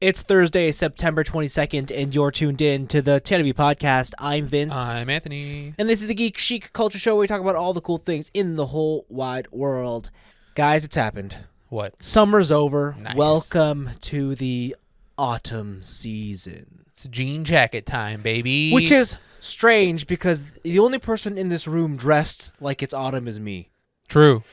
It's Thursday, September 22nd, and you're tuned in to the TNIAB podcast. I'm Vince. I'm Anthony. And this is the Geek Chic Culture Show where we talk about all the cool things in the whole wide world. Guys, it's happened. What? Summer's over. Nice. Welcome to the autumn season. It's jean jacket time, baby. Which is strange because the only person in this room dressed like it's autumn is me. True.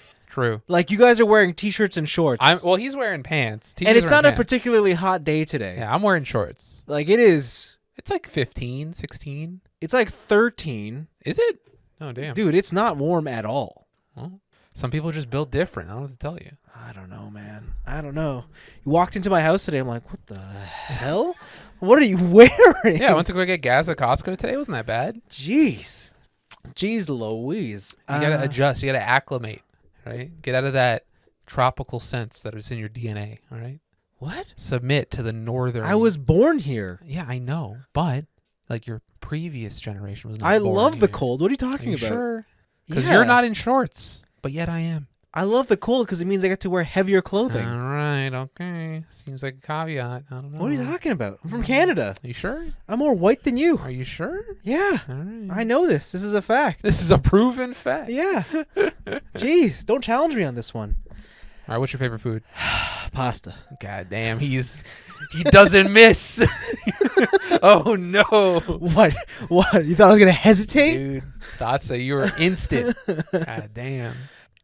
Like, you guys are wearing t-shirts and shorts. Well, he's wearing pants. And it's not a particularly hot day today. Yeah, I'm wearing shorts. Like, it is. It's like 15, 16. It's like 13. Is it? Oh, damn. Dude, it's not warm at all. Well, some people just build different. I don't know what to tell you. I don't know, man. I don't know. You walked into my house today. I'm like, what the hell? What are you wearing? Yeah, I went to go get gas at Costco today. It wasn't that bad. Jeez Louise. You got to adjust. You got to acclimate, right? Get out of that tropical sense that is in your DNA, all right? What? Submit to the northern. I was born here. Yeah, I know. But, like, your previous generation was not I born love the here. cold. What are you talking Are you about? sure? Because Yeah. you're not in shorts, but yet I am. I love the cold because it means I get to wear heavier clothing. All right, okay. Seems like a caveat. I don't know. What are you talking about? I'm from Canada. Are you sure? I'm more white than you. Are you sure? Yeah. All right. I know this. This is a fact. This is a proven fact. Yeah. Jeez. Don't challenge me on this one. All right, what's your favorite food? Pasta. God damn, he doesn't miss. Oh, no. What? You thought I was going to hesitate? Dude, thought so. You were instant. God damn.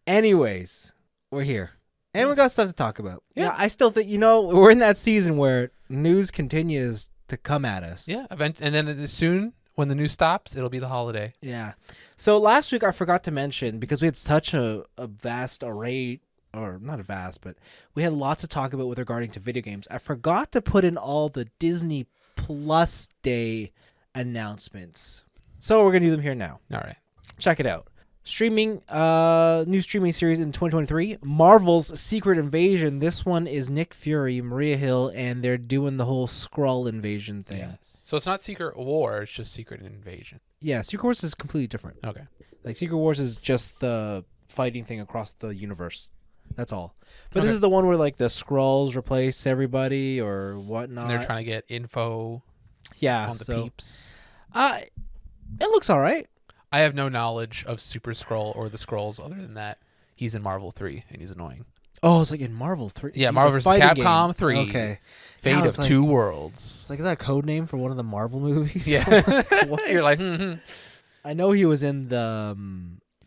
Anyways, we're here. And we got stuff to talk about. Yeah. I still think, we're in that season where news continues to come at us. Yeah, and then soon, when the news stops, it'll be the holiday. Yeah. So last week I forgot to mention, because we had such a vast array, or not a vast, but we had lots to talk about with regarding to video games. I forgot to put in all the Disney Plus Day announcements. So we're going to do them here now. All right. Check it out. New streaming series in 2023, Marvel's Secret Invasion. This one is Nick Fury, Maria Hill, and they're doing the whole Skrull invasion thing. Yes. So it's not Secret War, it's just Secret Invasion. Yeah, Secret Wars is completely different. Okay. Like, Secret Wars is just the fighting thing across the universe. That's all. But Okay. this is the one where, like, the Skrulls replace everybody or whatnot. And they're trying to get info on the peeps. It looks all right. I have no knowledge of Super Skrull or the Skrulls other than that he's in Marvel 3 and he's annoying. Oh, it's like in Marvel 3. Yeah, Marvel vs. Capcom game. 3. Okay. Fate Yeah, of it's like- Two Worlds. It's like, is that a code name for one of the Marvel movies? Yeah. What? You're like, I know he was in the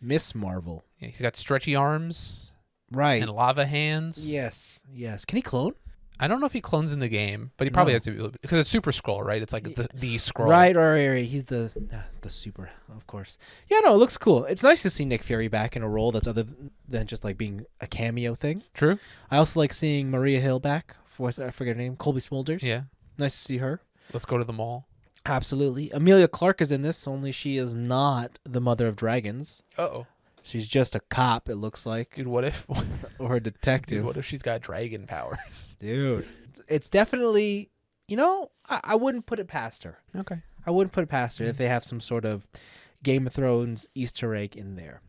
Miss Marvel. Yeah, he's got stretchy arms Right. and lava hands. Yes. Can he clone? I don't know if he clones in the game, but he probably No. has to because it's Super Skrull, right? It's like the Skrull. Right. He's the super, of course. Yeah, no, it looks cool. It's nice to see Nick Fury back in a role that's other than just like being a cameo thing. True. I also like seeing Maria Hill back. I forget her name. Colby Smulders. Yeah. Nice to see her. Let's go to the mall. Absolutely. Amelia Clark is in this, only she is not the mother of dragons. Uh-oh. She's just a cop, it looks like. Dude, what if Or a detective. Dude, what if she's got dragon powers? Dude. It's definitely, I wouldn't put it past her. Okay. I wouldn't put it past her if they have some sort of Game of Thrones Easter egg in there.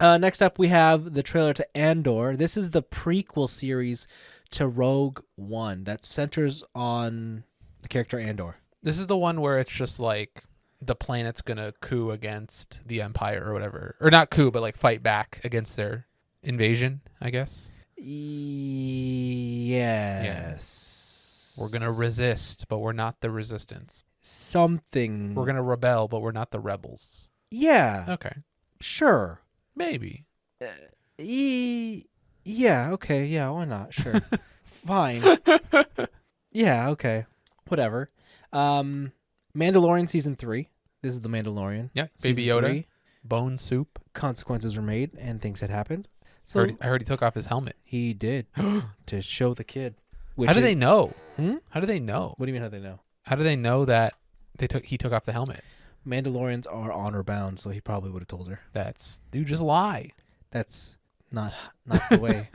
Next up, we have the trailer to Andor. This is the prequel series to Rogue One that centers on the character Andor. This is the one where it's just like the planet's going to coup against the Empire or whatever. Or not coup, but like fight back against their invasion, I guess. Yes. We're going to resist, but we're not the resistance. Something. We're going to rebel, but we're not the rebels. Yeah. Okay. Sure. Maybe. Yeah, okay. Yeah, why not? Sure. Fine. Yeah, okay. Whatever. Mandalorian Season 3. This is The Mandalorian. Yeah, Season Baby Yoda. 3. Bone soup. Consequences were made and things had happened. So I heard he took off his helmet. he did to show the kid. How do they know? Hmm? How do they know? What do you mean how they know? How do they know that he took off the helmet? Mandalorians are honor bound, so he probably would have told her. Dude, just lie. That's not the way.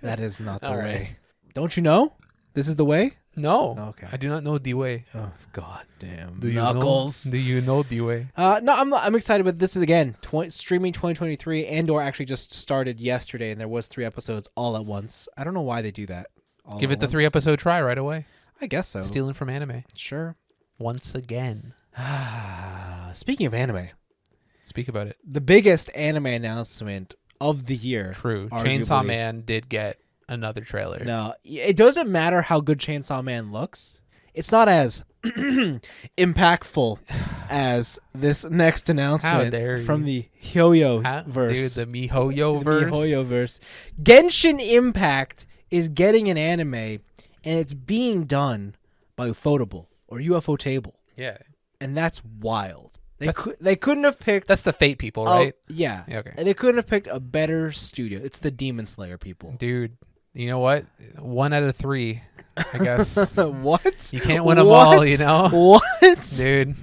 That is not the All way. right. Don't you know? This is the way? No. Okay. I do not know the way. Oh, god damn. Do you Knuckles. Do you know the way? No, I'm excited, but this is again streaming 2023. Andor actually just started yesterday, and there was 3 episodes all at once. I don't know why they do that. Give it the 3-episode try right away. I guess so. Stealing from anime. Sure. Once again. Speaking of anime, Speak about it. the biggest anime announcement of the year. True. Arguably. Chainsaw Man did get another trailer. No, it doesn't matter how good Chainsaw Man looks. It's not as impactful as this next announcement dare you. from the Hyoyo verse. Dude, the MiHoYo verse. MiHoYo verse. Genshin Impact is getting an anime, and it's being done by Ufotable or UFO Table, Yeah. and that's wild. They couldn't have picked. That's the Fate people, right? Yeah. Okay. And they couldn't have picked a better studio. It's the Demon Slayer people. Dude, you know what? 1 out of 3, I guess. What? You can't win them all, you know? What? Dude.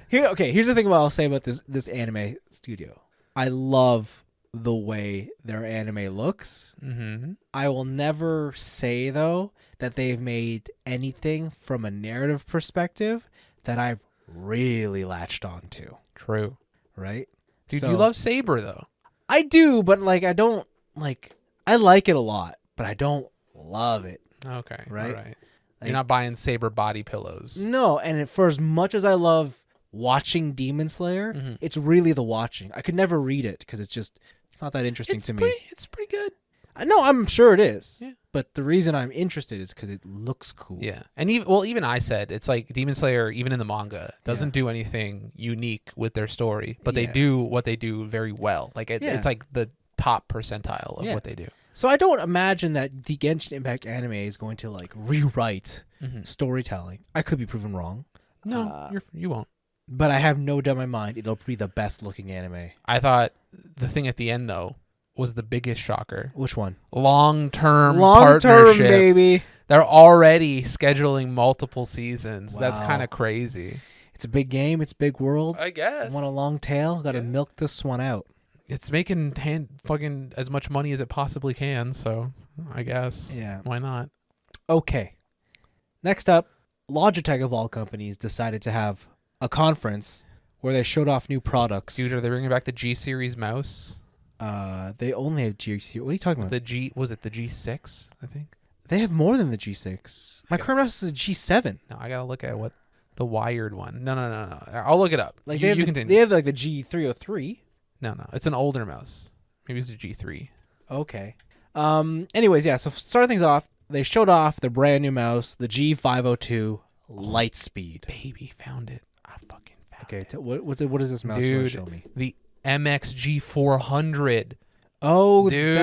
Here's the thing I'll say about this anime studio. I love the way their anime looks. Mm-hmm. I will never say, though, that they've made anything from a narrative perspective that I've really latched onto. True. Right? Dude, So- you love Saber, though. I do, but I don't I like it a lot, but I don't love it. Okay. Right? All right. Like- You're not buying Saber body pillows. No, and for as much as I love watching Demon Slayer, Mhm. it's really the watching. I could never read it because it's not that interesting to me. It's pretty good. I know, I'm sure it is. Yeah. But the reason I'm interested is because it looks cool. Yeah. And even I said, it's like Demon Slayer, even in the manga, doesn't do anything unique with their story, but they Yeah. do what they do very well. Like Yeah. it's like the top percentile of Yeah. what they do. So I don't imagine that the Genshin Impact anime is going to rewrite Mhm. storytelling. I could be proven wrong, No, you won't. but I have no doubt in my mind it'll be the best looking anime. I thought the thing at the end, though, was the biggest shocker. Which one? Long-term Long term, partnership. baby. They're already scheduling multiple seasons. That's Wow. kind of crazy. It's a big game. It's a big world. I guess. Want a long tail? Got to Yeah. milk this one out. It's making fucking as much money as it possibly can, so I guess. Yeah. Why not? Okay. Next up, Logitech of all companies decided to have a conference where they showed off new products. Dude, are they bringing back the G series mouse? They only have GC. What are you talking about? The G6, I think? They have more than the G6. My current mouse is a G7. No, I gotta look at what the wired one. No. I'll look it up. Like you they continue. have the G303. No. It's an older mouse. Maybe it's a G3. Okay. Anyways, yeah. So starting things off, they showed off the brand new mouse, the G502 Lightspeed. Baby, found it. I fucking found Okay. it. What is this mouse you want to show me? The MX-G400. Oh, Dude.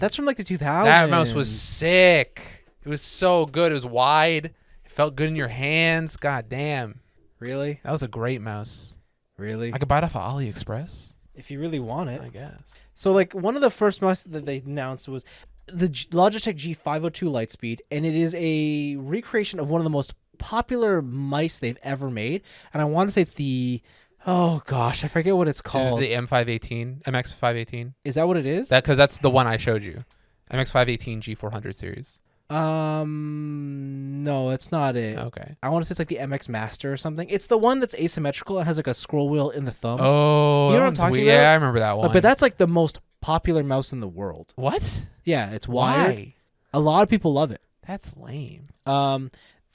that's from the 2000s. That mouse was sick. It was so good. It was wide. It felt good in your hands. God damn. Really, That was a great mouse. really. I could buy it off of AliExpress, If you really want it. I guess. So one of the first mice that they announced was the Logitech G502 Lightspeed, and it is a recreation of one of the most popular mice they've ever made. And I want to say it's the oh gosh, I forget what it's Is called. it the M518, MX518? Is that what it is? Because that's the one I showed you. MX518 G400 series. No, it's not it. Okay. I want to say it's like the MX Master or something. It's the one that's asymmetrical and has a scroll wheel in the thumb. Oh, You know that what I'm one's talking weird. about? Yeah, I remember that one. But that's the most popular mouse in the world. What? Yeah, it's wired. Why? A lot of people love it. That's lame.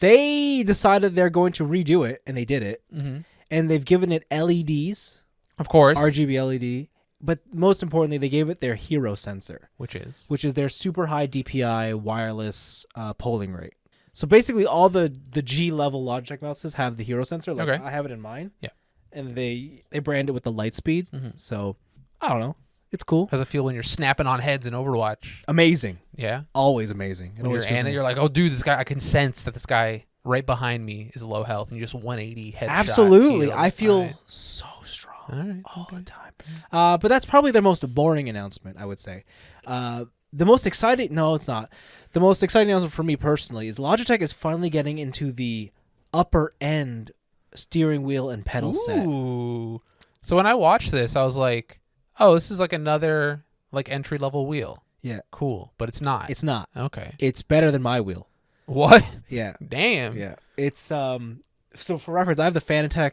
They decided they're going to redo it, and they did it. Mm-hmm. And they've given it LEDs, Of course. RGB LED. But most importantly, they gave it their hero sensor, Which is? their super high DPI wireless polling rate. So basically, all the G level Logitech mouses have the hero sensor. Like Okay. I have it in mine. Yeah. And they brand it with the Lightspeed. Mm-hmm. So I don't know. It's cool. How's it feel when you're snapping on heads in Overwatch? Amazing. Yeah. Always amazing. It When always you're feels Anna, you're like, oh, dude, this guy. I can sense that this guy right behind me is low health, and you just 180 headshot. absolutely. healed. I feel All right. so strong All right. all Okay. the time. But that's probably their most boring announcement, I would say. The most exciting, no, it's not. The most exciting announcement for me personally is Logitech is finally getting into the upper end steering wheel and pedal set. Ooh. So when I watched this, I was like, oh, this is like another entry level wheel. Yeah. Cool, but it's not. It's not. Okay. It's better than my wheel. What? Yeah. Damn. Yeah. It's so for reference, I have the Fanatec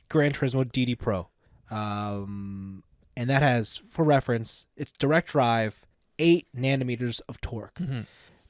Gran Turismo DD Pro. And that has, for reference, it's direct drive, 8 nanometers of torque. Mm-hmm.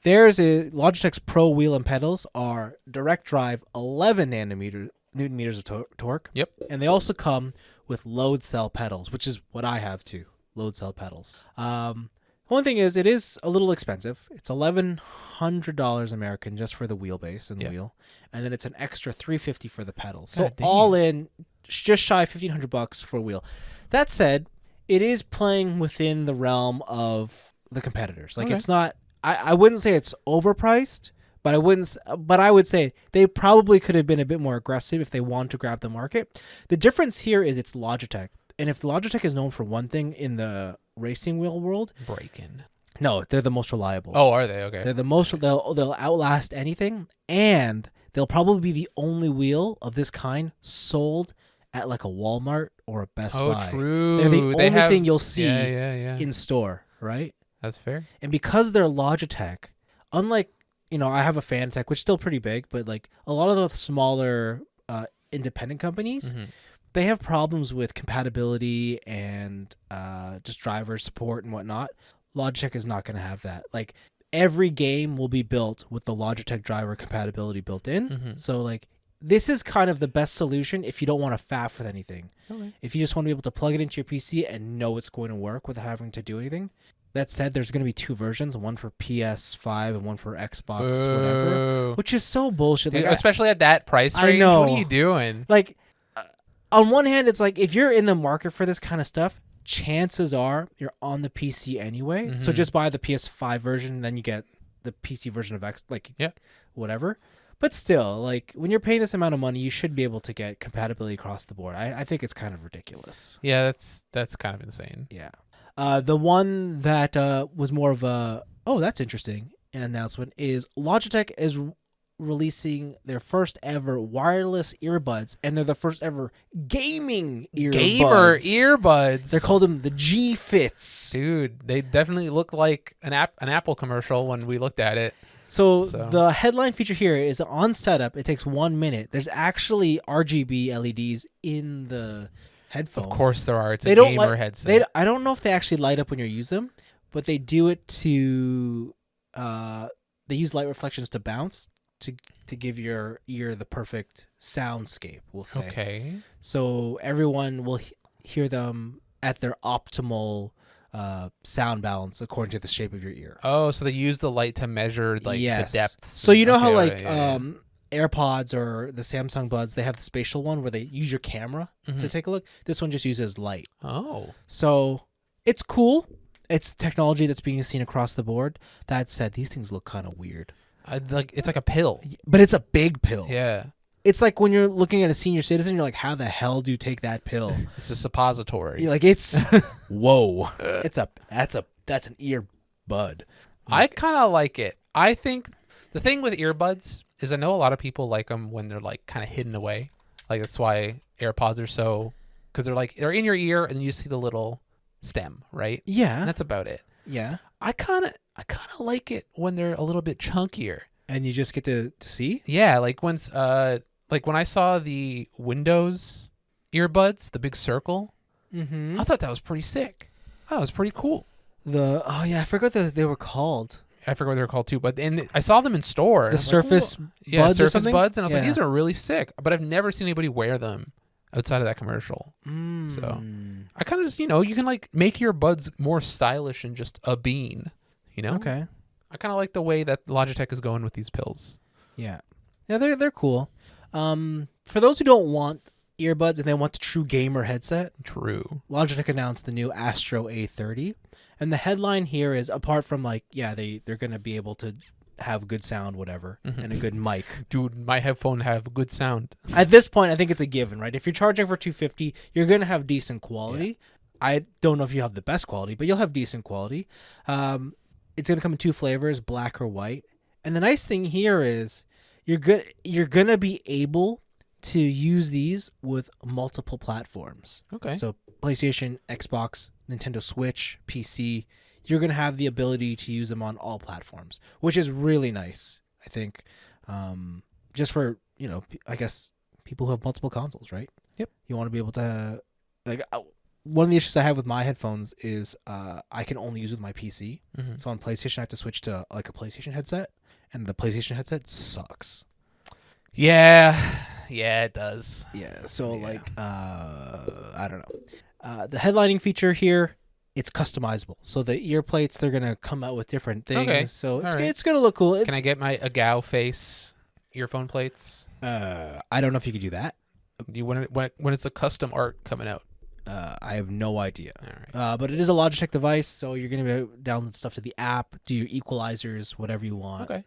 Logitech's Pro wheel and pedals are direct drive 11 newton meters of torque. Yep. And they also come with load cell pedals, which is what I have too. Load cell pedals. One thing is, it is a little expensive. It's $1,100 American just for the wheelbase and the wheel, and then it's an extra $350 for the pedals. So all in, just shy of $1,500 for a wheel. That said, it is playing within the realm of the competitors. Like it's not. I wouldn't say it's overpriced, but I would say they probably could have been a bit more aggressive if they want to grab the market. The difference here is it's Logitech, and if Logitech is known for one thing in the racing wheel world, breaking. No, they're the most reliable. Oh, are they? Okay. They're the most. They'll outlast anything, and they'll probably be the only wheel of this kind sold at like a Walmart or a Best Buy. Oh, true. They're the only thing you'll see in store, right? That's fair. And because they're Logitech, unlike, I have a Fanatec, which is still pretty big, but like a lot of the smaller independent companies, they have problems with compatibility and just driver support and whatnot. Logitech is not going to have that. Like every game will be built with the Logitech driver compatibility built in. So like this is kind of the best solution if you don't want to faff with anything. Okay. If you just want to be able to plug it into your PC and know it's going to work without having to do anything. That said, there's going to be two versions, one for PS5 and one for Xbox, whatever, which is so bullshit. Dude, especially at that price range. I know. What are you doing? Like, on one hand, it's like if you're in the market for this kind of stuff, chances are you're on the PC anyway. So just buy the PS5 version, then you get the PC version of X, whatever. But still, like when you're paying this amount of money, you should be able to get compatibility across the board. I think it's kind of ridiculous. Yeah, that's kind of insane. Yeah. The one that was more of a that's interesting announcement is Logitech is releasing their first ever wireless earbuds, and they're the first ever gaming earbuds. Gamer earbuds. They're called them the G Fits. Dude, they definitely look like an Apple commercial when we looked at it. So the headline feature here is on setup, it takes 1 minute. There's actually RGB LEDs in the headphone. Of course there are. It's a gamer headset. I don't know if they actually light up when you use them, but they do it to they use light reflections to bounce to give your ear the perfect soundscape, we'll say. Okay. So everyone will hear them at their optimal sound balance according to the shape of your ear. Oh, so they use the light to measure the depth. So you know how AirPods or the Samsung Buds, they have the spatial one where they use your camera to take a look. This one just uses light. Oh. So it's cool. It's technology that's being seen across the board. That said, these things look kind of weird. It's like a pill. But it's a big pill. Yeah. It's like when you're looking at a senior citizen, you're like, how the hell do you take that pill? It's a suppository. You're like, it's whoa. That's an ear bud. I kind of like it. I think the thing with earbuds is I know a lot of people like them when they're like kind of hidden away. Like that's why AirPods are so, because they're in your ear and you see the little stem, right? Yeah. And that's about it. Yeah. I kind of like it when they're a little bit chunkier. And you just get to see? Yeah, like when I saw the Windows earbuds, the big circle, I thought that was pretty sick. That was pretty cool. I forgot that they were called. I forgot what they were called too, but I saw them in store. The Surface Buds, Surface Buds, and I was like, these are really sick. But I've never seen anybody wear them outside of that commercial. So I kind of just, you can like make your buds more stylish than just a bean. Okay. I kind of like the way that Logitech is going with these pills. Yeah, they're cool. For those who don't want earbuds and they want the true gamer headset, true. Logitech announced the new Astro A30, and the headline here is apart from they're gonna be able to have good sound, whatever, and a good mic. Dude, my headphone have good sound. At this point, I think it's a given, right? If you're charging for $250, you're gonna have decent quality. Yeah. I don't know if you have the best quality, but you'll have decent quality. It's going to come in two flavors, black or white. And the nice thing here is you're going to be able to use these with multiple platforms. Okay. So PlayStation, Xbox, Nintendo Switch, PC, you're going to have the ability to use them on all platforms, which is really nice, I think. Just for, I guess people who have multiple consoles, right? Yep. You want to be able to one of the issues I have with my headphones is I can only use with my PC. Mm-hmm. So on PlayStation, I have to switch to like a PlayStation headset, and the PlayStation headset sucks. Yeah, it does. Yeah. So Yeah. like, I don't know. The headlining feature here, it's customizable. So the ear plates, they're gonna come out with different things. Okay. So it's All right. it's gonna look cool. Can I get my Agao face earphone plates? I don't know if you could do that. When it's a custom art coming out? I have no idea. All right. But it is a Logitech device, so you're gonna be able to download stuff to the app, do your equalizers, whatever you want. Okay.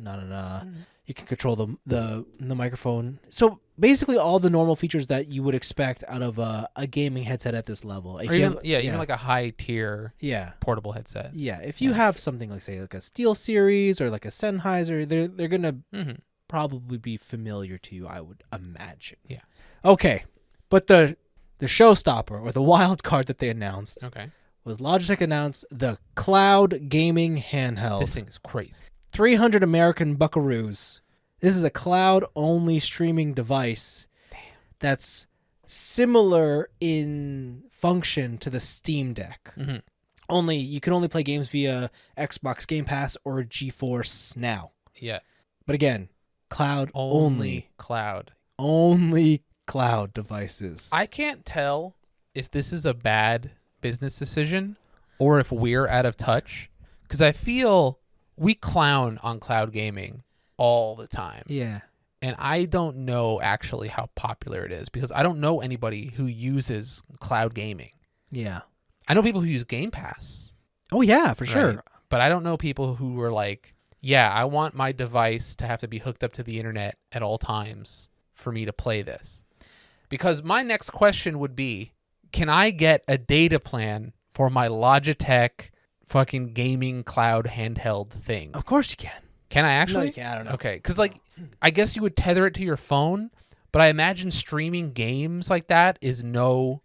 You can control the microphone. So basically, all the normal features that you would expect out of a gaming headset at this level. If Or you even, have- even like a high tier yeah. portable headset. Yeah, if you Yeah. have something like say like a Steel Series or like a Sennheiser, they're gonna Mm-hmm. probably be familiar to you, I would imagine. Yeah. Okay, but the showstopper or the wild card that they announced Okay. was Logitech announced the cloud gaming handheld. This thing is crazy. 300 American buckaroos. This is a cloud-only streaming device that's similar in function to the Steam Deck. Mm-hmm. Only you can only play games via Xbox Game Pass or GeForce Now. Yeah. But again, cloud only cloud. cloud devices. I can't tell if this is a bad business decision or if we're out of touch, because I feel we clown on cloud gaming all the time. Yeah. And I don't know actually how popular it is because I don't know anybody who uses cloud gaming. Yeah. I know people who use Game Pass. Oh yeah, for sure. Right? But I don't know people who are like, yeah, I want my device to have to be hooked up to the internet at all times for me to play this. Because my next question would be, can I get a data plan for my Logitech fucking gaming cloud handheld thing? Of course you can. Can I actually? No, you can't. I don't know. Okay, because like, I guess you would tether it to your phone, but I imagine streaming games like that is no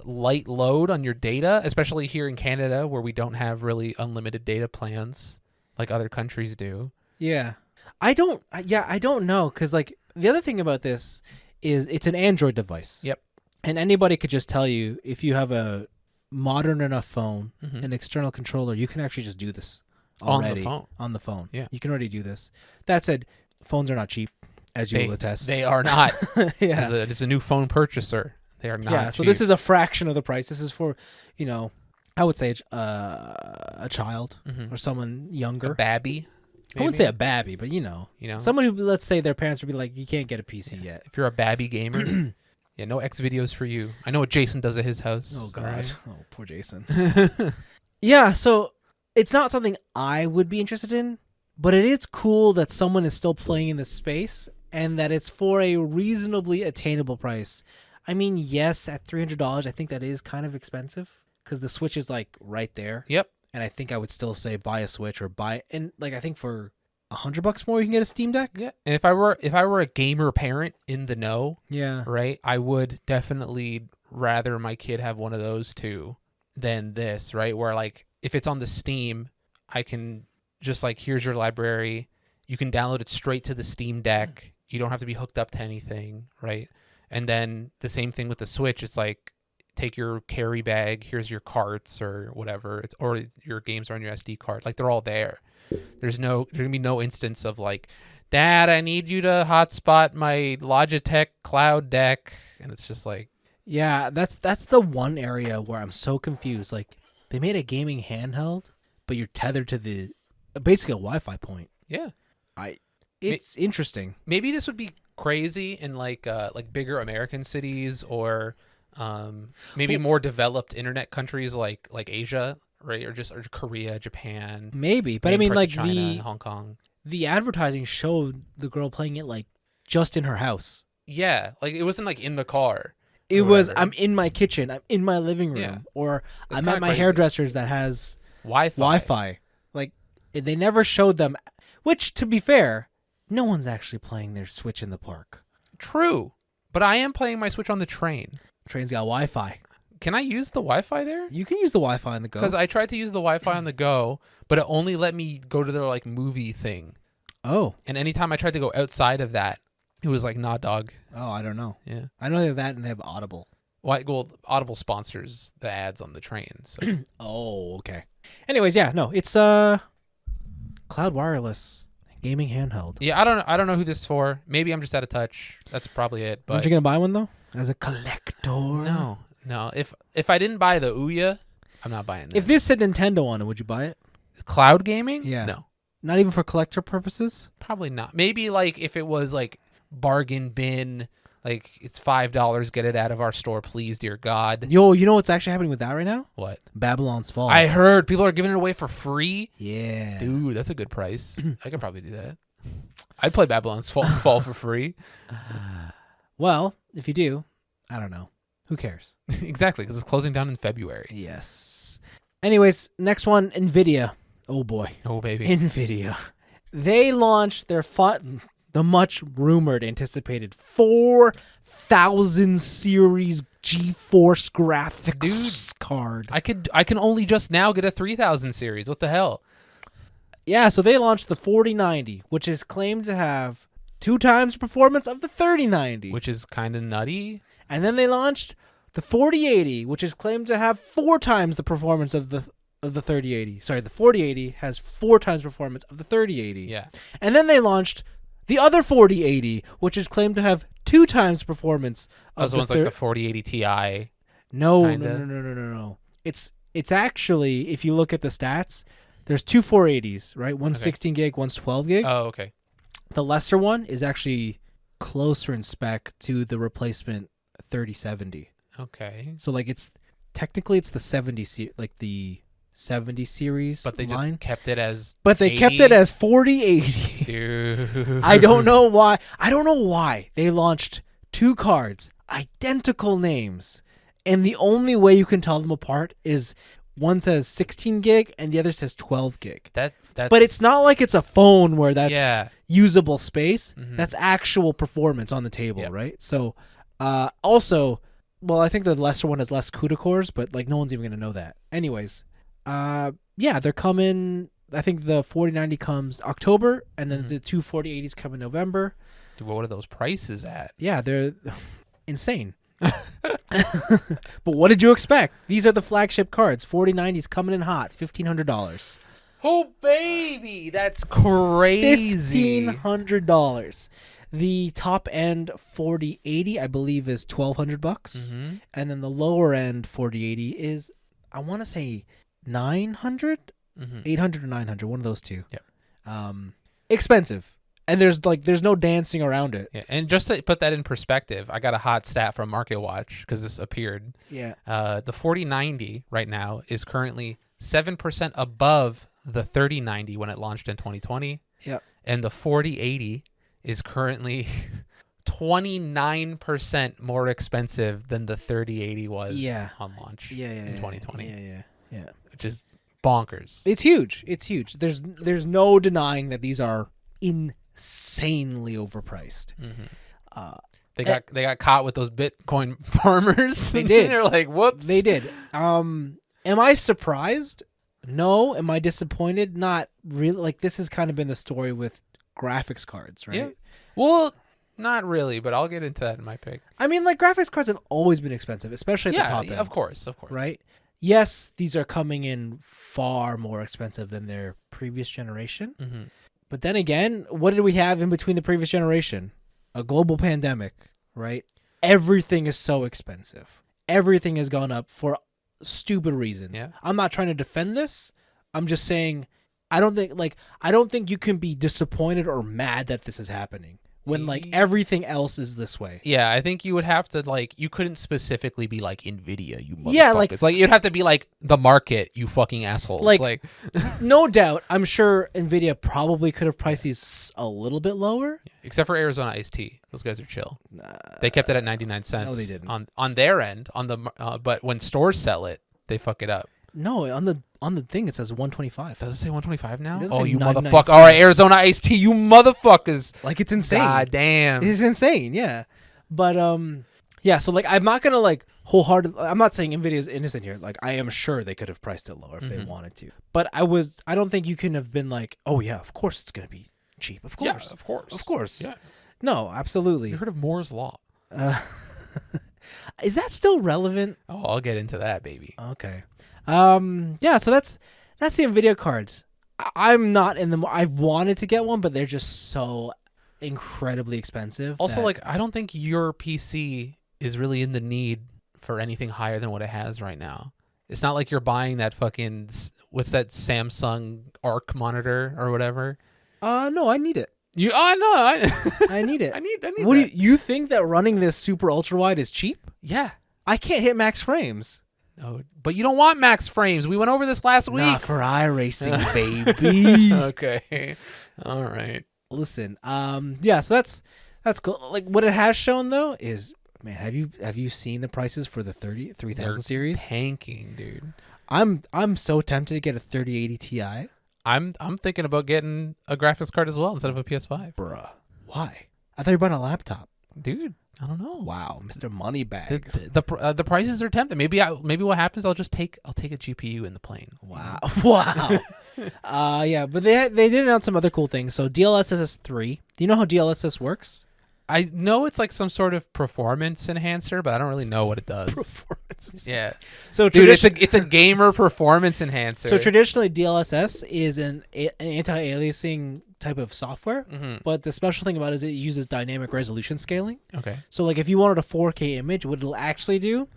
light load on your data, especially here in Canada where we don't have really unlimited data plans like other countries do. Yeah. I don't know because like the other thing about this is it's an Android device. Yep. And anybody could just tell you if you have a modern enough phone, Mhm. an external controller, you can actually just do this On the already phone. On the phone. Yeah. You can already do this. That said, phones are not cheap, as you will attest. They are not. Yeah. As a new phone purchaser, they are not. Yeah. So cheap. this is a fraction of the price. This is for, I would say a child Mhm. or someone a younger. babby. I wouldn't say a babby, but someone who, let's say their parents would be like, you can't get a PC yet. If you're a babby gamer, yeah, no X videos for you. I know what Jason does at his house. Oh God. right? Oh, poor Jason. Yeah, so it's not something I would be interested in, but it is cool that someone is still playing in this space and that it's for a reasonably attainable price. I mean, yes, at $300, I think that is kind of expensive because the Switch is like right there. Yep. And I think I would still say buy a Switch or and like I think for $100 more you can get a Steam Deck. Yeah. And if I were a gamer parent in the know, Yeah. right, I would definitely rather my kid have one of those two than this, right? Where like if it's on the Steam, I can just like, here's your library. You can download it straight to the Steam Deck. You don't have to be hooked up to anything, right? And then the same thing with the Switch. It's like, take your carry bag. Here's your carts or whatever. Or your games are on your SD card. Like they're all there. There's gonna be no instance of like, Dad, I need you to hotspot my Logitech Cloud Deck, and it's just like, yeah, that's the one area where I'm so confused. Like they made a gaming handheld, but you're tethered to basically a Wi-Fi point. yeah. It's interesting. Maybe this would be crazy in like bigger American cities or maybe more developed internet countries like Asia, right? Or Korea, Japan. Maybe, but I mean, parts like of China and Hong Kong. the advertising showed the girl playing it like just in her house. Yeah, like it wasn't like in the car. It or was whatever. I'm in my kitchen, I'm in my living room, Yeah. or It's I'm kinda at my crazy. hairdresser's that has Wi-Fi. Wi-Fi. Like they never showed them. Which, to be fair, no one's actually playing their Switch in the park. True, but I am playing my Switch on the train. Train's got Wi-Fi. Can I use the Wi-Fi there? You can use the Wi-Fi on the go. Because I tried to use the Wi-Fi on the go, but it only let me go to their like movie thing. Oh, And anytime I tried to go outside of that, it was like, nah, dog. I don't know. Yeah. I know they have that and they have Audible. Well, Audible sponsors the ads on the train. So. Oh, okay. Anyways, yeah, no, it's cloud wireless gaming handheld. Yeah, I don't know who this is for. Maybe I'm just out of touch. That's probably it. But Aren't you gonna buy one though, as a collector? No. If I didn't buy the Ouya, I'm not buying this. If this said Nintendo on it, would you buy it? Cloud gaming? Yeah. No, Not even for collector purposes. probably not. Maybe like if it was like bargain bin, like it's $5, get it out of our store, please, dear God. Yo, you know what's actually happening with that right now? What? Babylon's Fall. I heard people are giving it away for free. Yeah. Dude, that's a good price. I could probably do that. I'd play Babylon's Fall for free. Well, if you do, I don't know. Who cares? Exactly, because it's closing down in February. Yes. Anyways, next one, Nvidia. Oh boy. Oh, baby. Nvidia. They launched their the much rumored, anticipated 4000 series GeForce graphics card. I can only just now get a 3000 series. What the hell? Yeah, so they launched the 4090, which is claimed to have 2 times the performance of the 3090. Which is kind of nutty. And then they launched the 4080, which is claimed to have 4 times the performance of the 3080. Sorry, the 4080 has 4 times performance of the 3080. Yeah. And then they launched the other 4080, which is claimed to have 2 times performance of Those ones like the 4080 Ti. No. It's actually, if you look at the stats, there's 2 480s, right? One's 16 gig, one's 12 gig. Oh, okay. The lesser one is actually closer in spec to the replacement 3070. Okay. So like it's technically the 70 the 70 series, But they line. just kept it as. But they 80? kept it as 4080. Dude. I don't know why. They launched 2 cards, identical names, and the only way you can tell them apart is one says 16 gig and the other says 12 gig. That's. But it's not like it's a phone where that's usable space. Mhm. That's actual performance on the table, Yep. right? So, also, well, I think the lesser one has less CUDA cores, but like no one's even gonna know that. Anyways, yeah, they're coming. I think the 4090 comes October, and then the 2 4080s come in November. Dude, what are those prices at? Yeah, they're insane. But what did you expect? These are the flagship cards. 4090s coming in hot, $1,500. Oh, baby, that's crazy. $1,500. The top end 4080, I believe, is $1,200, Mm-hmm. and then the lower end 4080 is, I want to say, 900, 800 or 900, one of those two. Yep. Expensive, and there's no dancing around it. Yeah, and just to put that in perspective, I got a hot stat from Market Watch because this appeared. Yeah. The 4090 right now is currently 7% above the 3090 when it launched in 2020. Yep. And the 4080 is currently 29% more expensive than the 3080 was on launch in 2020. Yeah. Which is bonkers. It's huge. There's no denying that these are insanely overpriced. Mm-hmm. They got caught with those Bitcoin farmers. They did. They're like, whoops. They did. Am I surprised? No. Am I disappointed? Not really. Like, this has kind of been the story with graphics cards, right? Yeah. Well, not really, but I'll get into that in my pick. I mean, like, graphics cards have always been expensive, especially at the top end. Of course. Right? Yes, these are coming in far more expensive than their previous generation. Mm-hmm. But then again, what did we have in between the previous generation? A global pandemic, right? Everything is so expensive. Everything has gone up for stupid reasons. Yeah. I'm not trying to defend this. I'm just saying I don't think you can be disappointed or mad that this is happening when like everything else is this way. Yeah, I think you would have to you couldn't specifically be like Nvidia, you motherfuckers. Yeah, like you'd have to be like the market, you fucking assholes. Like no doubt, I'm sure Nvidia probably could have priced these a little bit lower. Except for Arizona Iced Tea. Those guys are chill. They kept it at 99 cents. No, they didn't. On their end, but when stores sell it, they fuck it up. No, on the thing it says 125. Does it say 125 now? It Oh, say you 99 motherfucker. All right, Arizona Iced Tea, you motherfuckers. Like, it's insane. God damn. It's insane, yeah. But yeah, so like I'm not going to like wholeheartedly, I'm not saying Nvidia is innocent here. Like, I am sure they could have priced it lower if they wanted to. But I don't think you can have been like, "Oh yeah, of course it's going to be cheap." Of course. Yeah, of course. Of course. Yeah. No, absolutely. You heard of Moore's Law? Is that still relevant? Oh, I'll get into that, baby. Okay. Yeah, so that's the Nvidia cards. I'm not in the I wanted to get one, but they're just so incredibly expensive. Also, that- like, I don't think your PC is really in the need for anything higher than what it has right now. It's not like you're buying that fucking, what's that Samsung Arc monitor or whatever. no, I need it. No, I need it. I need What do that. you think that running this super ultra wide is cheap? Yeah. I can't hit max frames. No, but you don't want max frames. We went over this last week. Not for iRacing, baby. Okay. All right. Listen, yeah, so that's cool. Like what it has shown though is, man, have you seen the prices for the 3000 series? Tanking, dude. I'm so tempted to get a 3080 Ti. I'm thinking about getting a graphics card as well instead of a PS5. Bruh. Why? I thought you were buying a laptop. Dude, I don't know. Wow, Mr. Moneybags. The prices are tempting. Maybe what happens? I'll take a GPU in the plane. Wow. Wow. Yeah, but they did announce some other cool things. So DLSS 3. Do you know how DLSS works? I know it's like some sort of performance enhancer, but I don't really know what it does. Performance. Yeah. So Dude, it's a gamer performance enhancer. So traditionally DLSS is an anti-aliasing type of software, but the special thing about it is it uses dynamic resolution scaling. Okay. So like if you wanted a 4K image, what it'll actually do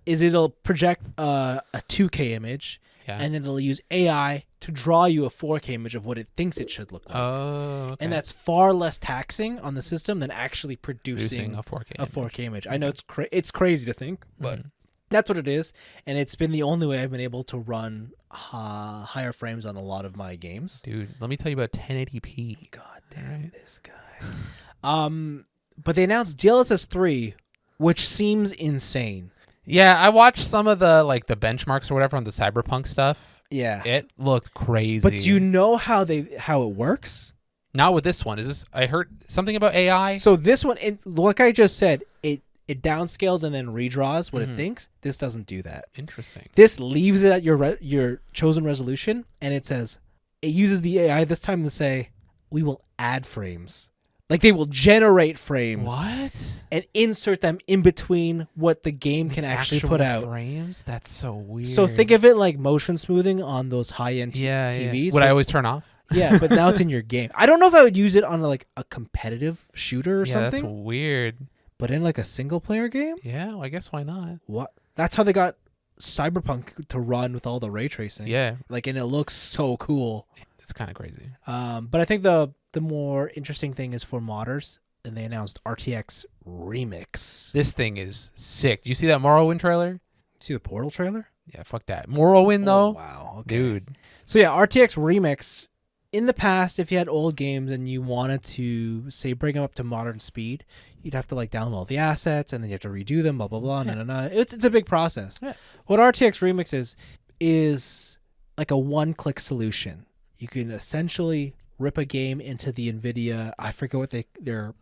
is it'll project a 2K image, and then it'll use AI to draw you a 4K image of what it thinks it should look like. Oh, okay. And that's far less taxing on the system than actually producing a 4K a 4K image. I know it's crazy to think, but that's what it is. And it's been the only way I've been able to run higher frames on a lot of my games. Dude, let me tell you about 1080p. God damn this guy. But they announced DLSS 3, which seems insane. Yeah, I watched some of the benchmarks or whatever on the Cyberpunk stuff. Yeah. It looked crazy. But do you know how it works? Not with this one. I heard something about AI? So this one, like I just said, it downscales and then redraws what it thinks. This doesn't do that. Interesting. This leaves it at your chosen resolution, and it uses the AI this time to say, we will add frames. Like they will generate frames. What? And insert them in between what the game can actually put out. Frames? That's so weird. So think of it like motion smoothing on those high-end TVs. Would I always turn off? Yeah, but now it's in your game. I don't know if I would use it on a competitive shooter or something. That's weird. But in a single-player game? Yeah, well, I guess why not? What? That's how they got Cyberpunk to run with all the ray tracing. Yeah. And it looks so cool. It's kind of crazy. But I think the more interesting thing is for modders, and they announced RTX Remix. This thing is sick. Do you see that Morrowind trailer? See the Portal trailer? Yeah, fuck that. Morrowind, though? Oh, wow. Okay. Dude. So yeah, RTX Remix, in the past, if you had old games and you wanted to, say, bring them up to modern speed, you'd have to download all the assets, and then you have to redo them, blah, blah, blah, It's a big process. Yeah. What RTX Remix is like a one-click solution. You can essentially rip a game into the Nvidia, I forget what their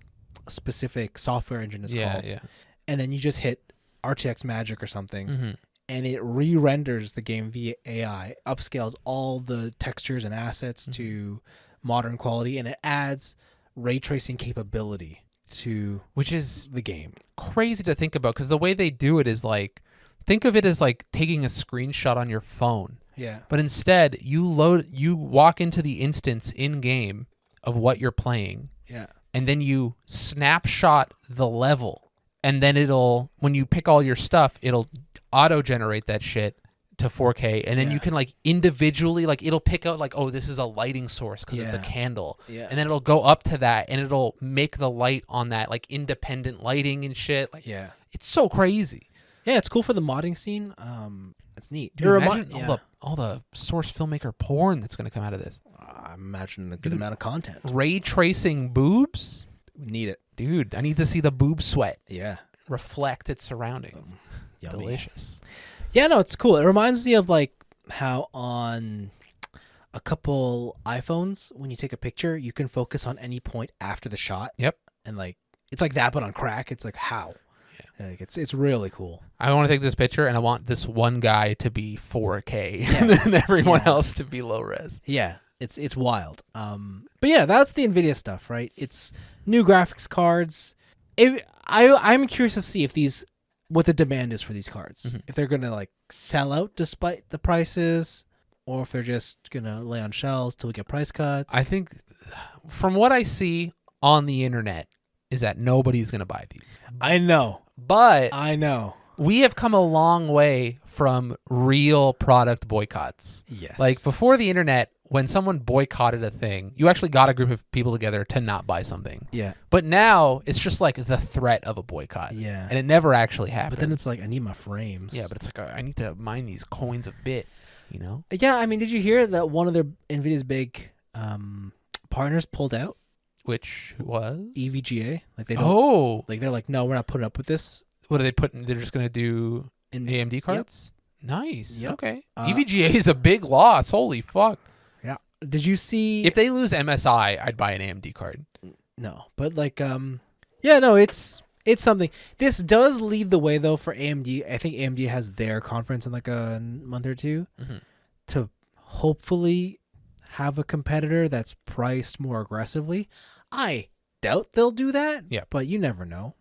specific software engine is called. Yeah. And then you just hit RTX Magic or something, and it re-renders the game via AI, upscales all the textures and assets to modern quality, and it adds ray tracing capability to which is the game. Crazy to think about, because the way they do it is think of it as taking a screenshot on your phone. Yeah. But instead, you walk into the instance in game of what you're playing. Yeah. And then you snapshot the level, and then when you pick all your stuff, it'll auto generate that shit to 4K, and then you can individually it'll pick out oh, this is a lighting source because it's a candle. Yeah. And then it'll go up to that, and it'll make the light on that independent lighting and shit. It's so crazy. Yeah, it's cool for the modding scene. It's neat. Dude, imagine all the source filmmaker porn that's going to come out of this. I imagine a good amount of content. Ray tracing boobs? Need it. Dude, I need to see the boob sweat. Yeah. Reflect its surroundings. Yummy. Delicious. Yeah, no, it's cool. It reminds me of how on a couple iPhones, when you take a picture, you can focus on any point after the shot. Yep. And it's like that, but on crack. It's how. It's really cool. I want to take this picture, and I want this one guy to be 4K, and then everyone else to be low res. Yeah, it's wild. But yeah, that's the Nvidia stuff, right? It's new graphics cards. I'm curious to see if these what the demand is for these cards. Mhm. If they're gonna like sell out despite the prices, or if they're just gonna lay on shelves till we get price cuts. I think from what I see on the internet is that nobody's going to buy these. I know. But I know. we have come a long way from real product boycotts. Yes. Like before the internet, when someone boycotted a thing, you actually got a group of people together to not buy something. Yeah. But now it's just like the threat of a boycott. Yeah. And it never actually happens. But then it's like, I need my frames. yeah, but it's like, I need to mine these coins a bit, Yeah, I mean, did you hear that one of their Nvidia's big partners pulled out? Which was? EVGA. Like they don't. Oh. Like they're like, no, we're not putting up with this. What are they putting? They're just going to do In AMD cards? Nice. Yep. Okay. EVGA is a big loss. Holy fuck. Yeah. Did you see? If they lose MSI, I'd buy an AMD card. No, but like, yeah, no, it's something. This does lead the way though for AMD. I think AMD has their conference in like a month or two to hopefully have a competitor that's priced more aggressively. I doubt they'll do that. Yeah, but you never know.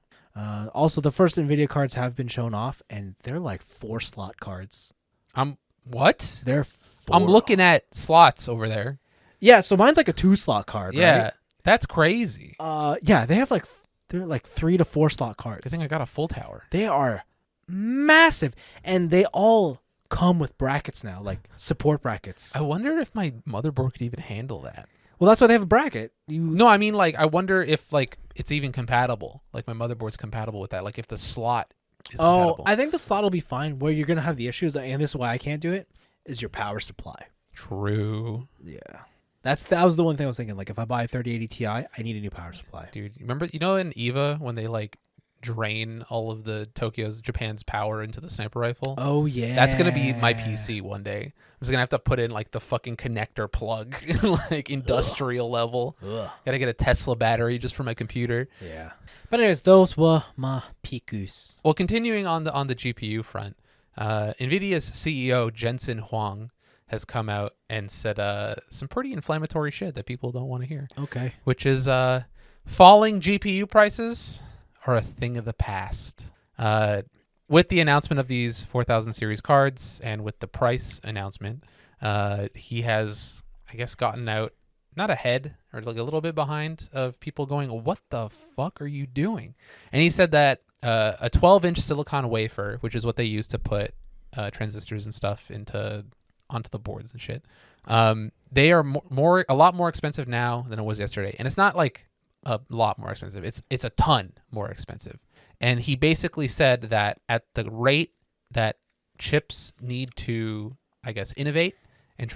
Also, the first Nvidia cards have been shown off, and they're like 4-slot cards. What? They're 4. I'm looking at slots over there. Yeah, so mine's like a 2-slot card. Yeah, right? that's crazy. Yeah, they're like 3 to 4 slot cards. I think I got a full tower. They are massive, and they all come with brackets now, like support brackets. I wonder if my motherboard could even handle that. Well, that's why they have a bracket. No, I mean, like, I wonder if, like, it's even compatible. Like, my motherboard's compatible with that. Like, if the slot is compatible. I think the slot will be fine. Where you're going to have the issues, and this is why I can't do it, is your power supply. True. Yeah. That was the one thing I was thinking. Like, if I buy a 3080 Ti, I need a new power supply. Dude, remember, in EVA, when they, like, drain all of the Japan's power into the sniper rifle? Oh, yeah. That's going to be my PC one day. I'm just going to have to put in, like, the fucking connector plug, like, industrial level. Ugh. Gotta get a Tesla battery just for my computer. Yeah. But anyways, those were my pikus. Well, continuing on the GPU front, NVIDIA's CEO, Jensen Huang, has come out and said some pretty inflammatory shit that people don't want to hear. Okay. Which is falling GPU prices are a thing of the past. With the announcement of these 4000 series cards and with the price announcement, he has, I guess, gotten out, not ahead, or like a little bit behind of people going, what the fuck are you doing? And he said that a 12-inch silicon wafer, which is what they use to put transistors and stuff onto the boards and shit, they are a lot more expensive now than it was yesterday. And it's not like a lot more expensive. It's a ton more expensive. And he basically said that at the rate that chips need to, I guess, innovate and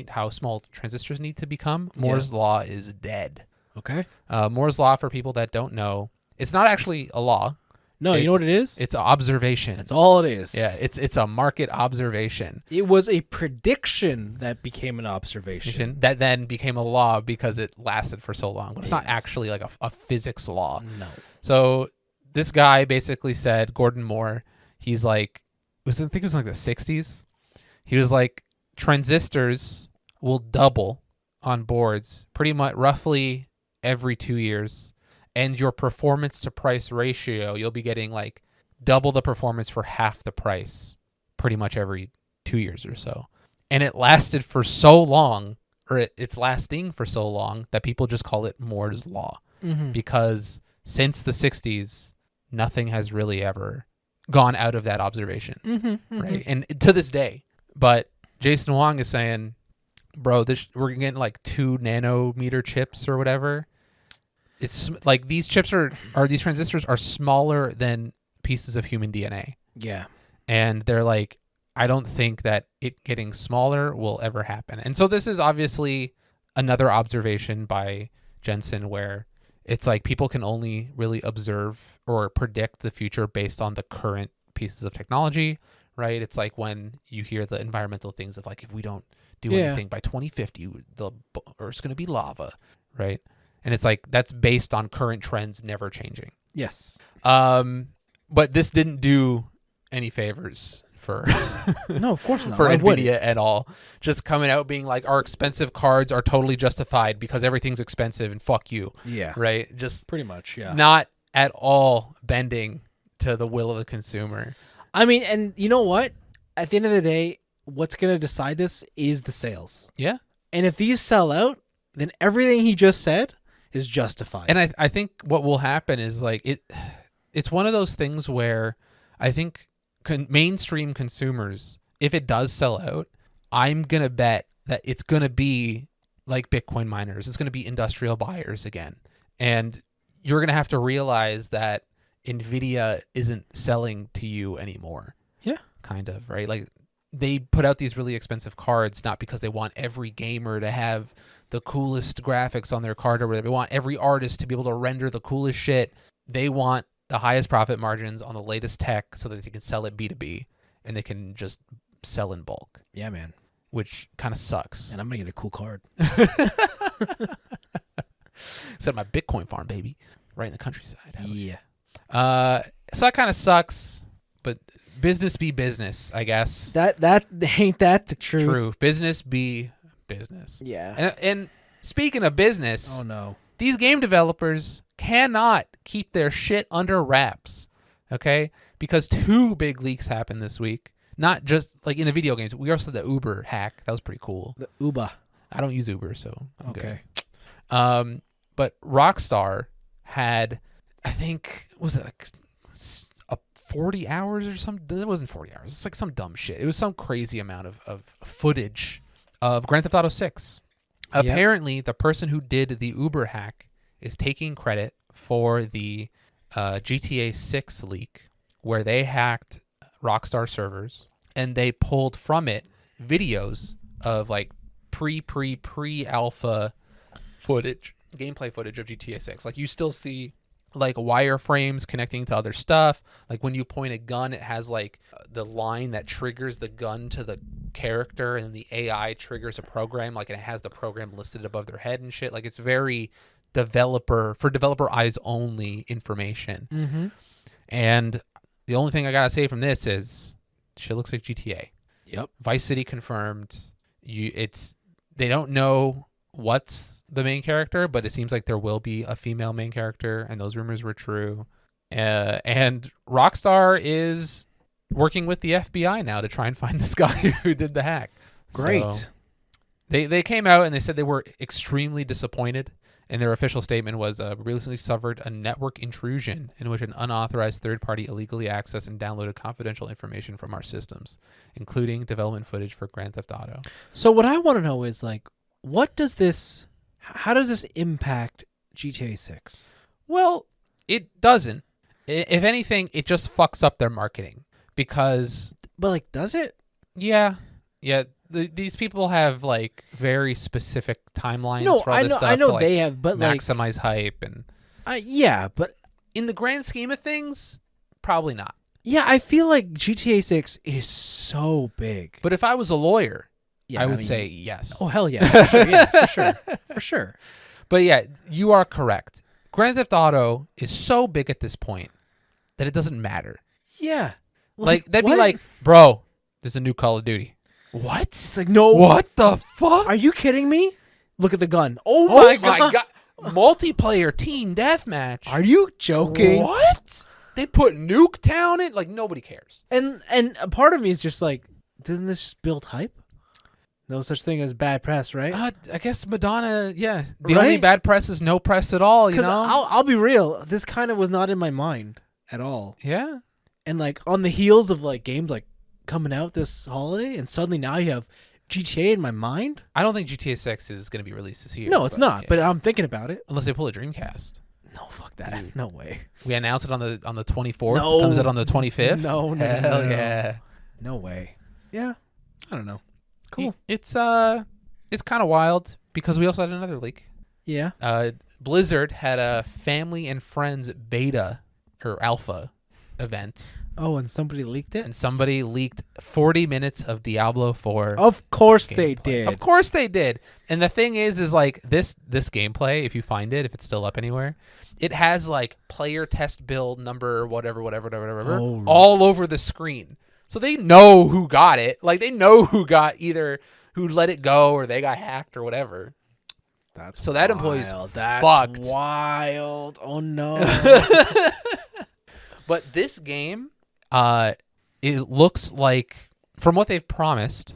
how small transistors need to become, Moore's law is dead. Okay. Moore's law, for people that don't know, it's not actually a law. No, you know what it is? It's observation. That's all it is. Yeah, it's a market observation. It was a prediction that became an observation. That then became a law because it lasted for so long. But it's not actually like a physics law. No. So this guy basically said, Gordon Moore, he's like, I think it was like the 60s. He was like, transistors will double on boards pretty much roughly every 2 years. And your performance to price ratio, you'll be getting like double the performance for half the price pretty much every 2 years or so. And it lasted for so long, or it's lasting for so long, that people just call it Moore's law. Mm-hmm. Because since the 60s, nothing has really ever gone out of that observation. Mm-hmm. Right? And to this day. But Jason Wong is saying, bro, we're getting like 2 nanometer chips or whatever. It's like these chips these transistors are smaller than pieces of human DNA. Yeah. And they're like, I don't think that it getting smaller will ever happen. And so this is obviously another observation by Jensen where it's like people can only really observe or predict the future based on the current pieces of technology, right? It's like when you hear the environmental things of like, if we don't do anything by 2050, the Earth's going to be lava, right? And it's like, that's based on current trends never changing. Yes. But this didn't do any favors for no, of course not. for Nvidia at all. Just coming out being like, our expensive cards are totally justified because everything's expensive and fuck you. Yeah. Right? Just pretty much, yeah. Not at all bending to the will of the consumer. I mean, and you know what? At the end of the day, what's going to decide this is the sales. Yeah. And if these sell out, then everything he just said is justified. And I think what will happen is like it's one of those things where I think mainstream consumers, if it does sell out, I'm going to bet that it's going to be like Bitcoin miners. It's going to be industrial buyers again. And you're going to have to realize that Nvidia isn't selling to you anymore. Yeah. Kind of, right? Like they put out these really expensive cards not because they want every gamer to have the coolest graphics on their card or whatever. They want every artist to be able to render the coolest shit. They want the highest profit margins on the latest tech so that they can sell it B2B and they can just sell in bulk. Yeah, man. Which kind of sucks. And I'm going to get a cool card. Except my Bitcoin farm, baby. Right in the countryside. Yeah. So that kind of sucks, but business be business, I guess. That ain't that the truth. True. Business be business. Yeah. And speaking of business, oh no, these game developers cannot keep their shit under wraps, okay? Because 2 big leaks happened this week. Not just like in the video games. We also had the Uber hack. That was pretty cool. the Uber. I don't use Uber, so I'm Okay. good. But Rockstar had, I think, was it like 40 hours or something? It wasn't 40 hours. It's like some dumb shit. It was some crazy amount of footage of Grand Theft Auto 6. Yep. Apparently, the person who did the Uber hack is taking credit for the GTA 6 leak, where they hacked Rockstar servers and they pulled from it videos of like pre-alpha footage, gameplay footage of GTA 6. Like you still see like wireframes connecting to other stuff. Like when you point a gun, it has like the line that triggers the gun to the character, and the AI triggers a program. Like it has the program listed above their head and shit. Like it's very developer eyes only information. Mm-hmm. And the only thing I gotta say from this is shit looks like GTA. Yep. Vice City confirmed. They don't know what's the main character, but it seems like there will be a female main character, and those rumors were true. And Rockstar is working with the FBI now to try and find this guy who did the hack. Great. So they came out and they said they were extremely disappointed. And their official statement was, we recently suffered a network intrusion in which an unauthorized third party illegally accessed and downloaded confidential information from our systems, including development footage for Grand Theft Auto. So what I want to know is like, how does this impact GTA 6? Well, it doesn't. If anything, it just fucks up their marketing because... But like, does it? Yeah. These people have like very specific timelines for all this stuff. I know to, like, they have, but maximize hype and... yeah, but... In the grand scheme of things, probably not. Yeah, I feel like GTA 6 is so big. But if I was a lawyer... Yeah, I would say yes. Oh, hell yeah. For sure. Yeah, for sure. For sure. But yeah, you are correct. Grand Theft Auto is so big at this point that it doesn't matter. Yeah. Like they'd what? be like, bro, there's a new Call of Duty. What? It's like, no. What the fuck? Are you kidding me? Look at the gun. Oh my God. God. Multiplayer team deathmatch. Are you joking? What? They put Nuketown in? Like, nobody cares. And a part of me is just like, doesn't this just build hype? No such thing as bad press, right? I guess Madonna, yeah. The Right? only bad press is no press at all, you Because know? I'll be real. This kind of was not in my mind at all. Yeah. And like on the heels of like games like coming out this holiday, and suddenly now you have GTA in my mind. I don't think GTA 6 is going to be released this year. No, it's not. Yeah. But I'm thinking about it. Unless they pull a Dreamcast. No, fuck that. Dude. No way. We announced it on the 24th. No. It comes out on the 25th. No, Hell no. yeah. No way. Yeah. I don't know. Cool. It's kind of wild because we also had another leak. Yeah. Blizzard had a family and friends beta or alpha event. Oh, and somebody leaked it? And somebody leaked 40 minutes of Diablo 4. Of course gameplay. they did. Of course they did. And the thing is like this gameplay, if you find it, if it's still up anywhere, it has like player test build number, whatever, Oh, all over the screen. So they know who got it. Like they know who got either who let it go or they got hacked or whatever. That's so wild. that employee's That's fucked. wild. Oh no. But this game, it looks like, from what they've promised,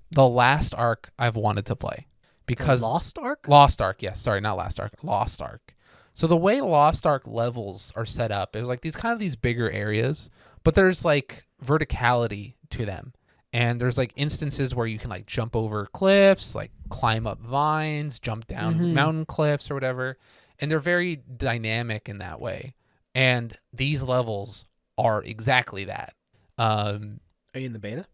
the last Ark I've wanted to play. Because Lost Ark? Lost Ark, yes. Sorry, not Last Ark. Lost Ark. So the way Lost Ark levels are set up is like these bigger areas, but there's like verticality to them. And there's like instances where you can like jump over cliffs, like climb up vines, jump down mountain cliffs or whatever. And they're very dynamic in that way. And these levels are exactly that. Are you in the beta?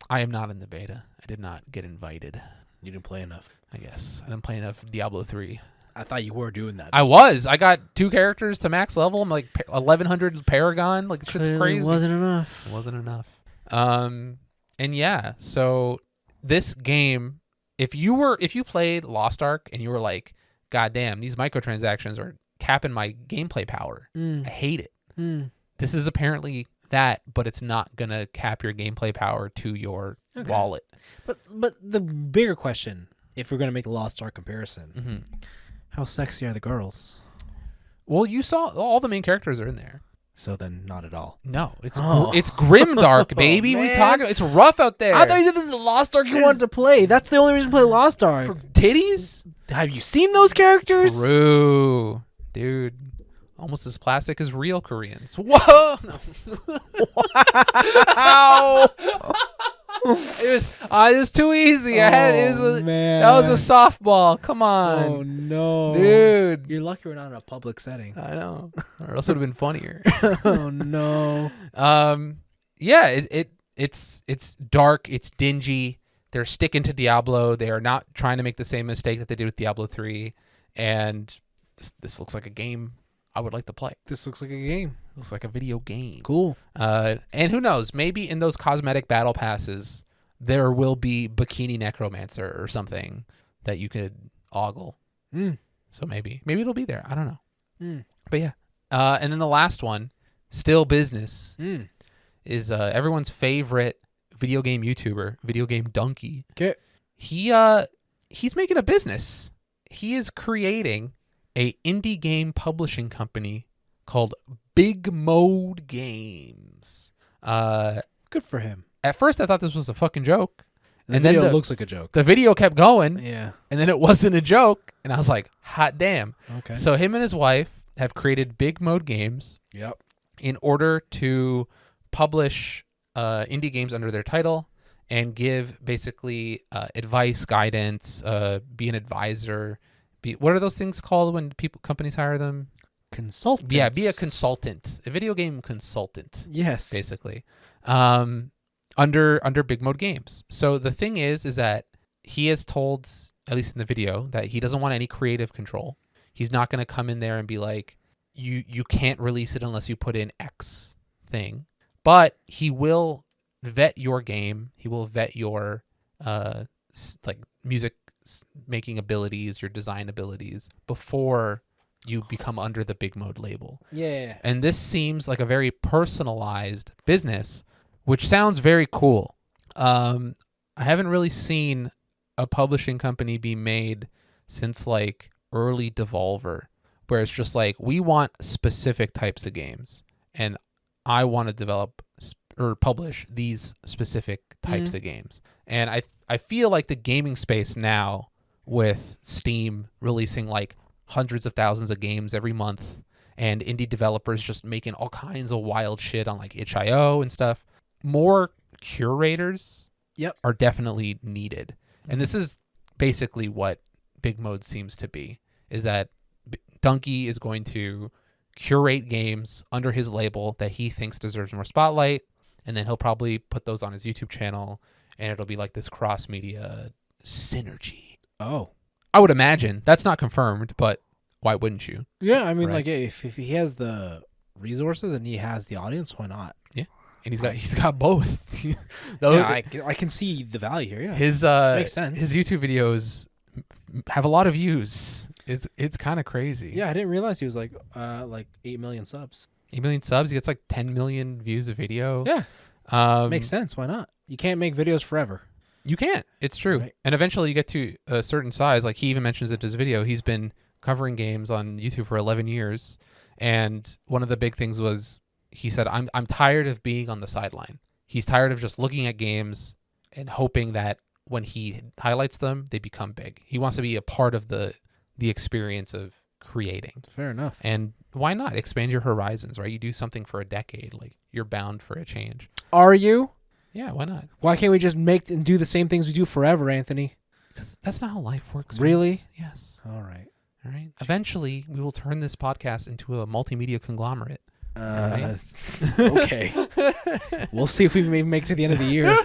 I am not in the beta. I did not get invited. You didn't play enough. I guess. I didn't play enough Diablo 3. I thought you were doing that. I was. I got 2 characters to max level. I'm like 1100 Paragon. Like, shit's crazy. It wasn't enough. It wasn't enough. And yeah, so this game, if you played Lost Ark and you were like, God damn, these microtransactions are capping my gameplay power. I hate it. This is apparently that, but it's not gonna cap your gameplay power to your wallet. But the bigger question, if we're gonna make a Lost Ark comparison, how sexy are the girls? Well, you saw all the main characters are in there. So then, not at all. No, it's grimdark, baby. We talking. It's rough out there. I thought you said this is the Lost Ark you wanted to play. That's the only reason to play Lost Ark. For titties? Have you seen those characters? True, dude. Almost as plastic as real Koreans. Whoa! No. Wow. It was too easy. That was a softball. Come on. Oh no, dude. You're lucky we're not in a public setting. I know, or else it would have been funnier. Oh no. Yeah. It's dark. It's dingy. They're sticking to Diablo. They are not trying to make the same mistake that they did with Diablo 3. And this looks like a game I would like to play. This looks like a game. Looks like a video game. Cool. And who knows? Maybe in those cosmetic battle passes, there will be Bikini Necromancer or something that you could ogle. So maybe it'll be there. I don't know. But yeah. And then the last one, still business, is everyone's favorite video game YouTuber, Video Game Donkey. Okay. He's making a business. He is creating a indie game publishing company called Big Mode Games. Good for him. At first, I thought this was a fucking joke. And then it looks like a joke. The video kept going. Yeah. And then it wasn't a joke. And I was like, hot damn. Okay. So him and his wife have created Big Mode Games. Yep. In order to publish indie games under their title and give basically advice, guidance, be an advisor. What are those things called when companies hire them? Consultants. Yeah, be a consultant, a video game consultant. Yes, basically, under Big Mode Games. So the thing is that he has told, at least in the video, that he doesn't want any creative control. He's not going to come in there and be like, you can't release it unless you put in X thing. But he will vet your game. He will vet your like music making abilities, your design abilities before you become under the Big Mode label. Yeah. And this seems like a very personalized business, which sounds very cool. I haven't really seen a publishing company be made since like early Devolver, where it's just like, we want specific types of games and I want to develop or publish these specific types of games. And I feel like the gaming space now, with Steam releasing like hundreds of thousands of games every month and indie developers just making all kinds of wild shit on like itch.io and stuff, more curators are definitely needed. And this is basically what Big Mode seems to be, is that Donkey is going to curate games under his label that he thinks deserves more spotlight, and then he'll probably put those on his YouTube channel, and it'll be like this cross-media synergy. Oh. I would imagine. That's not confirmed, but why wouldn't you? Yeah, I mean, right? Like, if he has the resources and he has the audience, why not? Yeah. And he's got both. Yeah, I can see the value here, yeah. His makes sense. His YouTube videos have a lot of views. It's kind of crazy. Yeah, I didn't realize he was like 8 million subs. 8 million subs. He gets like 10 million views a video. Yeah. Makes sense. Why not? You can't make videos forever. You can't. It's true. Right. And eventually you get to a certain size. Like, he even mentions it in his video. He's been covering games on YouTube for 11 years. And one of the big things was he said, I'm tired of being on the sideline. He's tired of just looking at games and hoping that when he highlights them, they become big. He wants to be a part of the experience of creating. Fair enough. And why not expand your horizons, right? You do something for a decade, like you're bound for a change. Are you? Yeah, why not? Why can't we just make and do the same things we do forever, Anthony? Because that's not how life works. Really? Friends. Yes. All right. All right. Eventually, we will turn this podcast into a multimedia conglomerate. Right? Okay. We'll see if we maybe make it to the end of the year.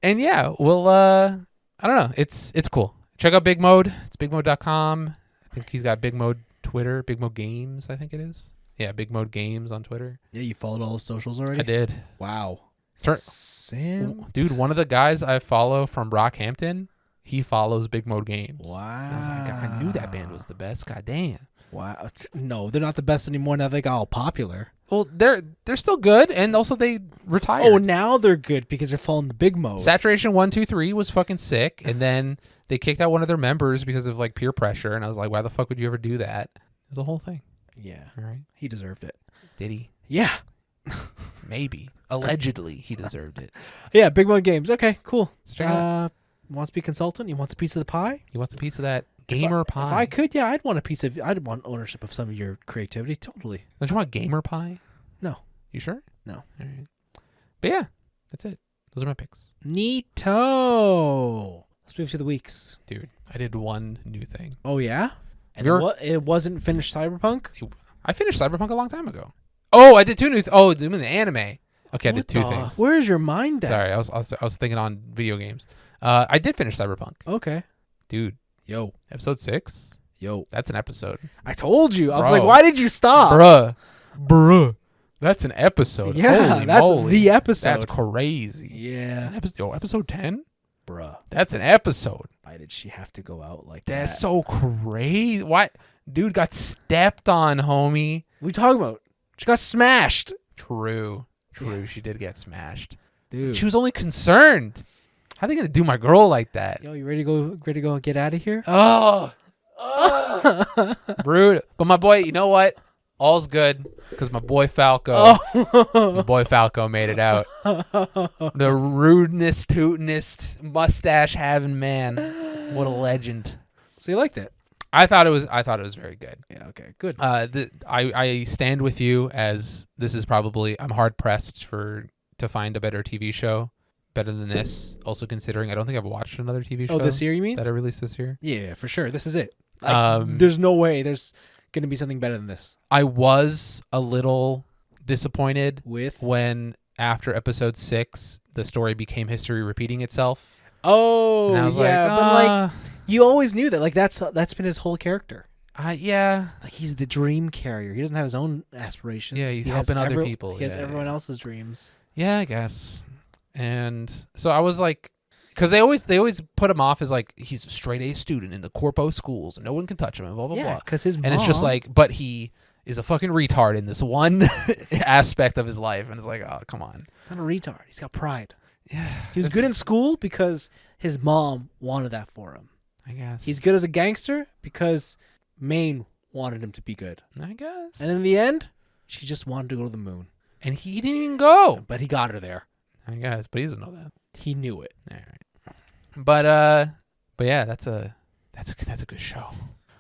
And yeah, we'll I don't know. It's cool. Check out Big Mode. It's bigmode.com. I think he's got Big Mode Twitter, Big Mode Games, I think it is. Yeah, Big Mode Games on Twitter. Yeah, you followed all the socials already? I did. Wow. Tur- Sam? Dude, one of the guys I follow from Brockhampton, he follows Big Mode Games. Wow. I was like, I knew that band was the best. God damn. Wow. No, they're not the best anymore now they got all popular. Well, they're still good, and also they retired. Oh, now they're good because they're following the Big Mode. Saturation 123 was fucking sick, and then they kicked out one of their members because of like peer pressure, and I was like, why the fuck would you ever do that? It was a whole thing. Yeah. All right. He deserved it. Did he? Yeah. Maybe. Allegedly, he deserved it. Yeah, Big Mode Games. Okay, cool. So check it out. Wants to be a consultant? He wants a piece of the pie? He wants a piece of that gamer pie. If I could, yeah, I'd want ownership of some of your creativity. Totally. Don't you want gamer pie? No. You sure? No. All right. But yeah, that's it. Those are my picks. Neato. Let's move to the weeks. Dude, I did one new thing. Oh, yeah? And it wasn't finished Cyberpunk? I finished Cyberpunk a long time ago. Oh, I did two new Oh, you mean the anime. Okay, I did two things. Where's your mind at? Sorry, I was thinking on video games. I did finish Cyberpunk. Okay. Dude. Yo. Episode 6? Yo. That's an episode. I told you. I was Bro. like, why did you stop? Bruh. That's an episode. Yeah, Holy that's moly. the episode. That's crazy. Yeah. Episode 10? Bruh. That's an episode. Why did she have to go out like that? That's so crazy. What? Dude got stepped on, homie. What are you talking about? She got smashed. True. Yeah. She did get smashed. Dude. She was only concerned. How are they going to do my girl like that? Yo, you ready to go get out of here? Oh. Rude. But my boy, you know what? All's good because my boy Falco. My boy Falco made it out. The rudeness, tootinest, mustache having man. What a legend. So you liked it? I thought it was very good. Yeah. Okay. Good. I stand with you as this is probably I'm hard pressed to find a better TV show better than this. Also considering I don't think I've watched another TV show. Oh, this year you mean? That I released this year. Yeah, for sure. This is it. There's no way there's gonna be something better than this. I was a little disappointed With when after episode 6 the story became history repeating itself. Oh, And I was yeah, like, but like you always knew that. Like that's been his whole character. yeah. Like he's the dream carrier. He doesn't have his own aspirations. Yeah, he's He has helping other people. He has Yeah, everyone yeah. else's dreams. Yeah, I guess. And so I was like, because they always put him off as like he's a straight A student in the corpo schools and no one can touch him and blah blah Yeah, blah. because his mom. And it's just like, but he is a fucking retard in this one aspect of his life, and it's like, oh come on. He's not a retard. He's got pride. Yeah, He was good in school because his mom wanted that for him. I guess He's good as a gangster because Maine wanted him to be good. I guess. And in the end, she just wanted to go to the moon. And he didn't even go. But he got her there. I guess, but he doesn't know that. He knew it. All right. But yeah, that's a good show.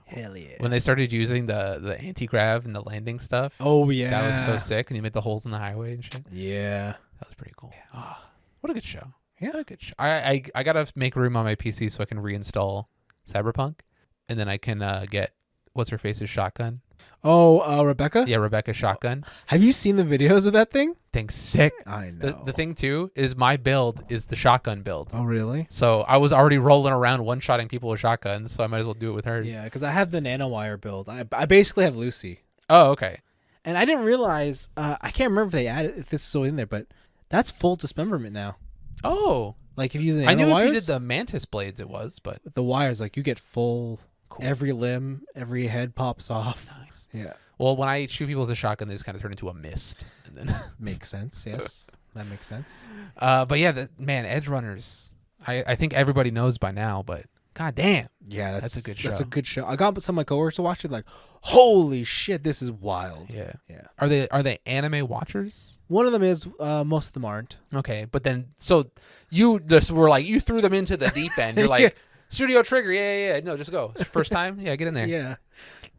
Hell yeah. When they started using the anti-grav and the landing stuff, Oh yeah. that was so sick. And he made the holes in the highway and shit. Yeah. That was pretty cool. Oh, what a good show. Yeah. What a good show. I gotta make room on my PC so I can reinstall Cyberpunk, and then I can get what's her face's shotgun. Oh, Rebecca? Yeah, Rebecca's shotgun. Have you seen the videos of that thing? Thing's sick. I know. The thing too is my build is the shotgun build. Oh really? So I was already rolling around one-shotting people with shotguns, so I might as well do it with hers. Yeah, because I have the nanowire build. I basically have Lucy. Oh, okay. And I didn't realize, I can't remember if this is still in there, but that's full dismemberment now. Oh. Like if you use the nanowires. I knew if you did the mantis blades it was, but the wires, like you get full, cool. every limb, every head pops off. Nice. Yeah. Well, when I shoot people with a shotgun, they just kind of turn into a mist. And then Makes sense, yes. That makes sense. but yeah, man, edge runners. I think everybody knows by now, but God damn. Yeah, That's a good That's show. a good show. I got some of my coworkers to watch it. Like, holy shit, this is wild. Yeah. Yeah. Are they anime watchers? One of them is. Most of them aren't. Okay, but then so you just were like you threw them into the deep end. You're like Yeah. Studio Trigger, yeah. No, just go. It's your first time, yeah, get in there. Yeah.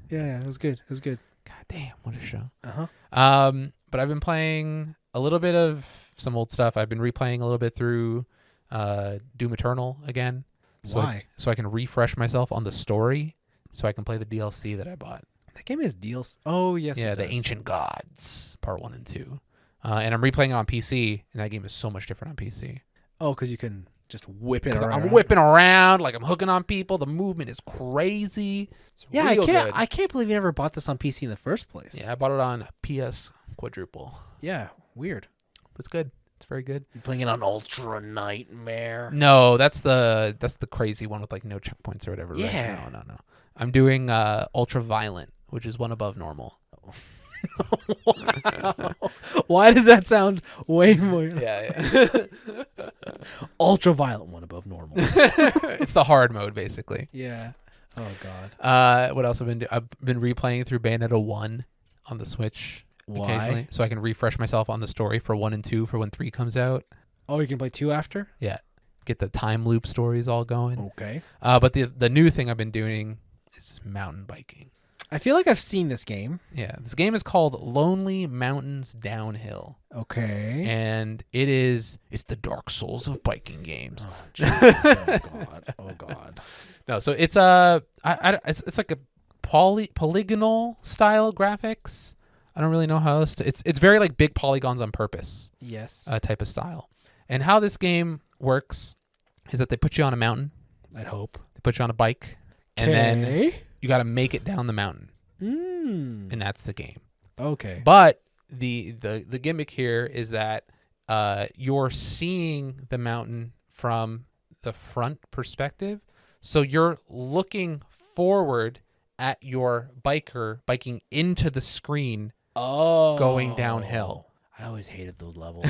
It was good. It was good. God damn, what a show. Uh-huh. But I've been playing a little bit of some old stuff. I've been replaying a little bit through Doom Eternal again. Why? So I can refresh myself on the story, so I can play the DLC that I bought. That game is deals. Oh yes. Yeah, it the does. Ancient Gods, Part 1 and 2. And I'm replaying it on PC, and that game is so much different on PC. Oh, because you can just whip it 'Cause around. I'm whipping around, like I'm hooking on people. The movement is crazy. It's Yeah, real good. I can't believe you never bought this on PC in the first place. Yeah, I bought it on PS Quadruple. Yeah. Weird. It's good. It's very good. You playing it on Ultra Nightmare? No, that's the crazy one with like no checkpoints or whatever. Yeah. Right? No. I'm doing Ultra Violent, which is one above normal. Wow. Why does that sound way more? Yeah. Ultra violent, one above normal. It's the hard mode, basically. Yeah. Oh god. What else I've been replaying through Bayonetta 1 on the Switch. Why? Occasionally, so I can refresh myself on the story for 1 and 2 for when 3 comes out. Oh, you can play 2 after? Yeah, get the time loop stories all going. Okay. But the new thing I've been doing is mountain biking. I feel like I've seen this game. Yeah, this game is called Lonely Mountains Downhill, Okay. and it's the Dark Souls of biking games. Oh, jeez. Oh god. Oh god. No, so it's it's like a polygonal style graphics. I don't really know how else to. It's very like big polygons on purpose. Yes. Type of style. And how this game works is that they put you on a mountain. I'd hope. They put you on a bike, and then you got to make it down the mountain, and that's the game. Okay. But the gimmick here is that you're seeing the mountain from the front perspective, so you're looking forward at your biker biking into the screen. Oh. Going downhill. I always hated those levels.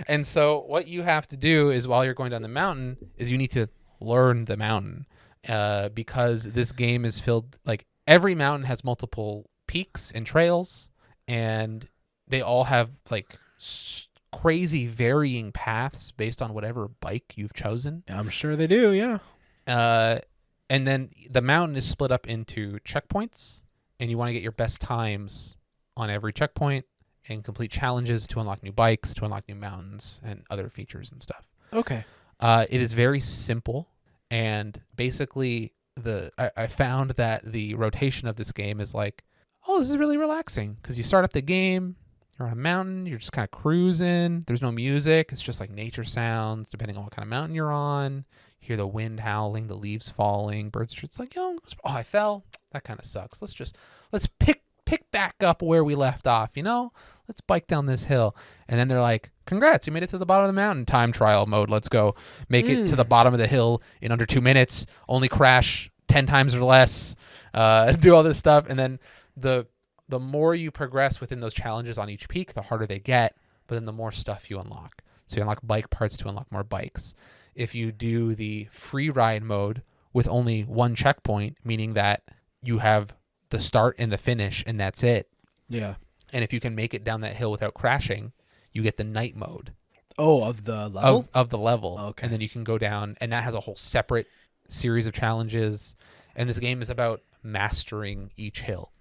And so what you have to do is while you're going down the mountain is you need to learn the mountain because this game is filled, like every mountain has multiple peaks and trails, and they all have like crazy varying paths based on whatever bike you've chosen. I'm sure they do, yeah. And then the mountain is split up into checkpoints, and you want to get your best times on every checkpoint and complete challenges to unlock new bikes, to unlock new mountains, and other features and stuff. Okay. It is very simple, and basically I found that the rotation of this game is like, oh, this is really relaxing because you start up the game, you're on a mountain, you're just kind of cruising. There's no music. It's just like nature sounds, depending on what kind of mountain you're on. You hear the wind howling, the leaves falling, birds. It's like, oh, I fell. That kind of sucks. Let's pick back up where we left off, let's bike down this hill. And then they're like, congrats, you made it to the bottom of the mountain. Time trial mode. Let's go make it to the bottom of the hill in under 2 minutes, only crash 10 times or less, do all this stuff. And then the more you progress within those challenges on each peak, the harder they get, but then the more stuff you unlock. So you unlock bike parts to unlock more bikes. If you do the free ride mode with only one checkpoint, meaning that you have the start and the finish, and that's it. Yeah. And if you can make it down that hill without crashing, you get the night mode. Oh, of the level? Of the level. Okay. And then you can go down, and that has a whole separate series of challenges. And this game is about mastering each hill.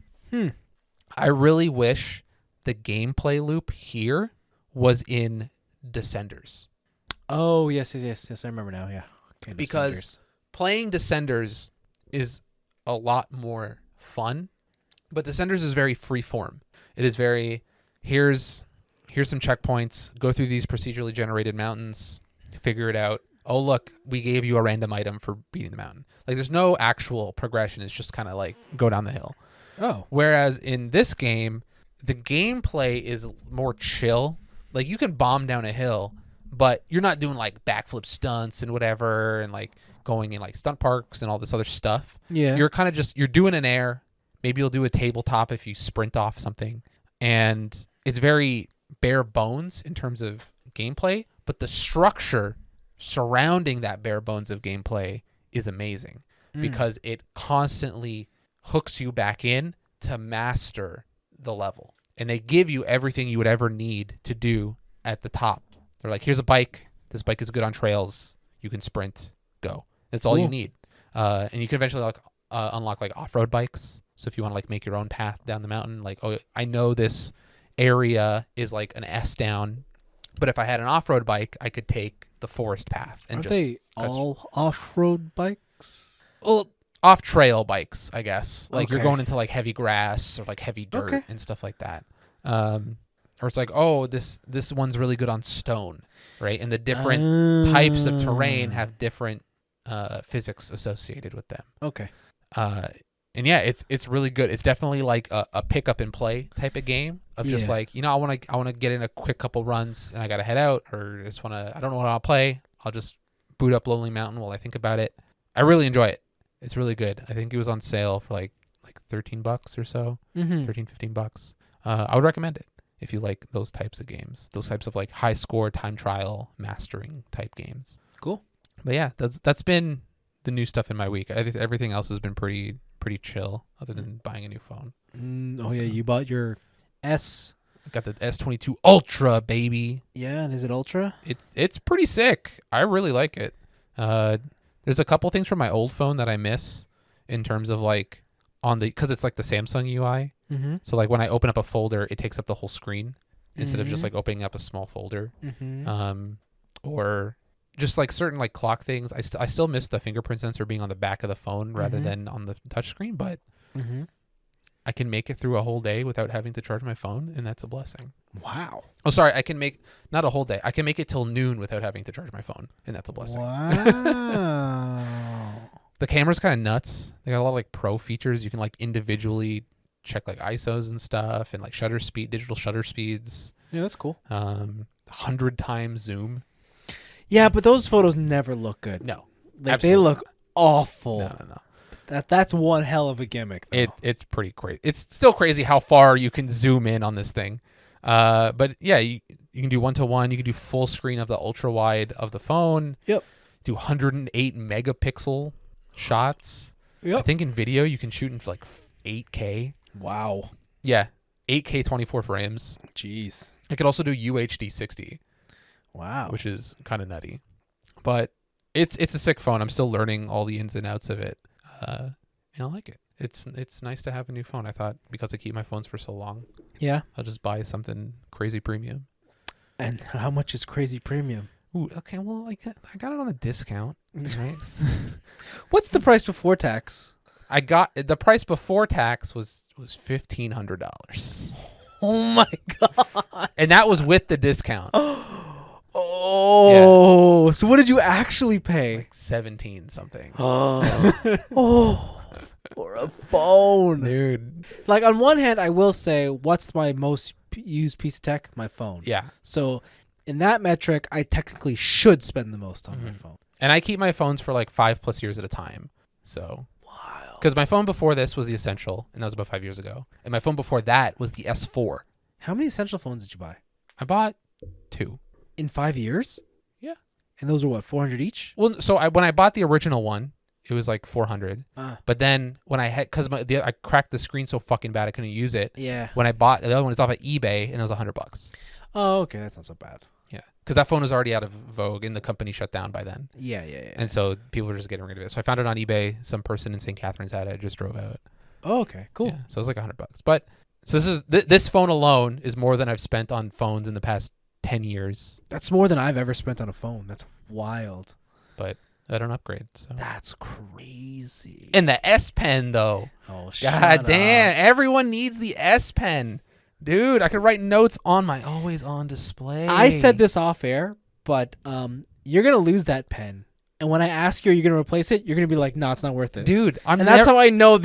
I really wish the gameplay loop here was in Descenders. Oh, yes. I remember now, yeah. Okay, Because playing Descenders is a lot more fun, but Descenders is very free form. It is very, here's some checkpoints, go through these procedurally generated mountains, figure it out. Oh, look, we gave you a random item for beating the mountain. Like, there's no actual progression. It's just kind of like go down the hill. Oh. Whereas in this game, the gameplay is more chill. Like, you can bomb down a hill, but you're not doing like backflip stunts and whatever, and like going in like stunt parks and all this other stuff. Yeah. You're kind of just, you're doing an air. Maybe you'll do a tabletop if you sprint off something. And it's very bare bones in terms of gameplay, but the structure surrounding that bare bones of gameplay is amazing because it constantly hooks you back in to master the level. And they give you everything you would ever need to do at the top. They're like, here's a bike. This bike is good on trails. You can sprint. Go. That's all you need. And you can eventually unlock like off-road bikes. So if you want to like make your own path down the mountain, like, oh, I know this area is like an S down, but if I had an off-road bike, I could take the forest path. And Aren't they all off-road bikes? Well, off-trail bikes, I guess. Like you're Okay. going into like heavy grass or like heavy dirt and stuff like that. Or it's like, oh, this one's really good on stone, right? And the different types of terrain have different physics associated with them. Okay. And yeah, it's really good. It's definitely like a pick up and play type of game of just like, you know, I want to get in a quick couple runs and I got to head out, or I don't know what I'll play. I'll just boot up Lonely Mountain while I think about it. I really enjoy it. It's really good. I think it was on sale for like $13 or so, 13, $15. I would recommend it if you like those types of games, those types of like high score, time trial, mastering type games. Cool. But yeah, that's been the new stuff in my week. I think everything else has been pretty chill other than buying a new phone. Yeah, you bought your S. I got the S22 Ultra, baby. Yeah, and is it Ultra? It's pretty sick. I really like it. There's a couple things from my old phone that I miss in terms of like because it's like the Samsung UI. Mm-hmm. So like when I open up a folder, it takes up the whole screen instead of just like opening up a small folder. Or just like certain like clock things. I still miss the fingerprint sensor being on the back of the phone rather than on the touch screen, but I can make it through a whole day without having to charge my phone, and that's a blessing. Wow. Oh, sorry. I can make not a whole day. I can make it till noon without having to charge my phone, and that's a blessing. Wow. The camera's kind of nuts. They got a lot of like pro features. You can like individually check like ISOs and stuff, and like shutter speed, digital shutter speeds. Yeah, that's cool. 100 times zoom. Yeah, but those photos never look good. No, like they look awful. No. That's one hell of a gimmick, though. It's pretty crazy. It's still crazy how far you can zoom in on this thing. But yeah, you can do 1:1. You can do full screen of the ultra wide of the phone. Yep. Do 108 megapixel shots. Yep. I think in video you can shoot in like 8K. Wow. Yeah, 8K 24 frames. Jeez. I could also do UHD 60. Wow. Which is kind of nutty. But it's a sick phone. I'm still learning all the ins and outs of it. And I like it. It's nice to have a new phone. I thought because I keep my phones for so long, yeah, I'll just buy something crazy premium. And how much is crazy premium? Ooh, okay. Well, I got it on a discount. Right? What's the price before tax? I got the price before tax was $1,500. Oh my god! And that was with the discount. Oh, yeah. So what did you actually pay? Like 17 something. Oh, for a phone, dude. Like on one hand, I will say, what's my most used piece of tech? My phone. Yeah. So in that metric, I technically should spend the most on my phone. And I keep my phones for like 5+ years at a time. So. Wow. Because my phone before this was the Essential, and that was about 5 years ago. And my phone before that was the S4. How many Essential phones did you buy? I bought 2. In 5 years? Yeah. And those were what, 400 each? Well, so when I bought the original one, it was like 400. But then when I had, because I cracked the screen so fucking bad I couldn't use it. Yeah. When I bought the other one, it's off at eBay, and it was $100. Oh, okay, that's not so bad. Yeah, because that phone was already out of vogue, and the company shut down by then. Yeah. And so people were just getting rid of it. So I found it on eBay. Some person in St. Catharines had it. I just drove out. Oh, okay, cool. Yeah, so it was like $100. But so this phone alone is more than I've spent on phones in the past 10 years. That's more than I've ever spent on a phone. That's wild. But I don't upgrade. So. That's crazy. And the S Pen, though. Oh, God damn. Everyone needs the S Pen. Dude, I could write notes on my always on display. I said this off air, but you're going to lose that pen. And when I ask you, are you going to replace it? You're going to be like, no, it's not worth it. Dude, that's how I know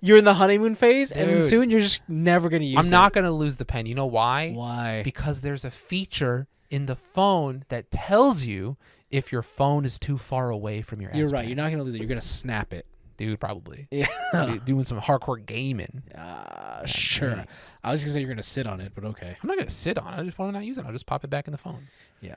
you're in the honeymoon phase, Dude. And soon you're just never going to use it. I'm not going to lose the pen. You know why? Why? Because there's a feature in the phone that tells you if your phone is too far away from your S Pen. You're right. You're not going to lose it. You're going to snap it. Dude, probably. Yeah. Doing some hardcore gaming. Sure. Dang. I was going to say you're going to sit on it, but okay. I'm not going to sit on it. I just want to not use it. I'll just pop it back in the phone. Yeah.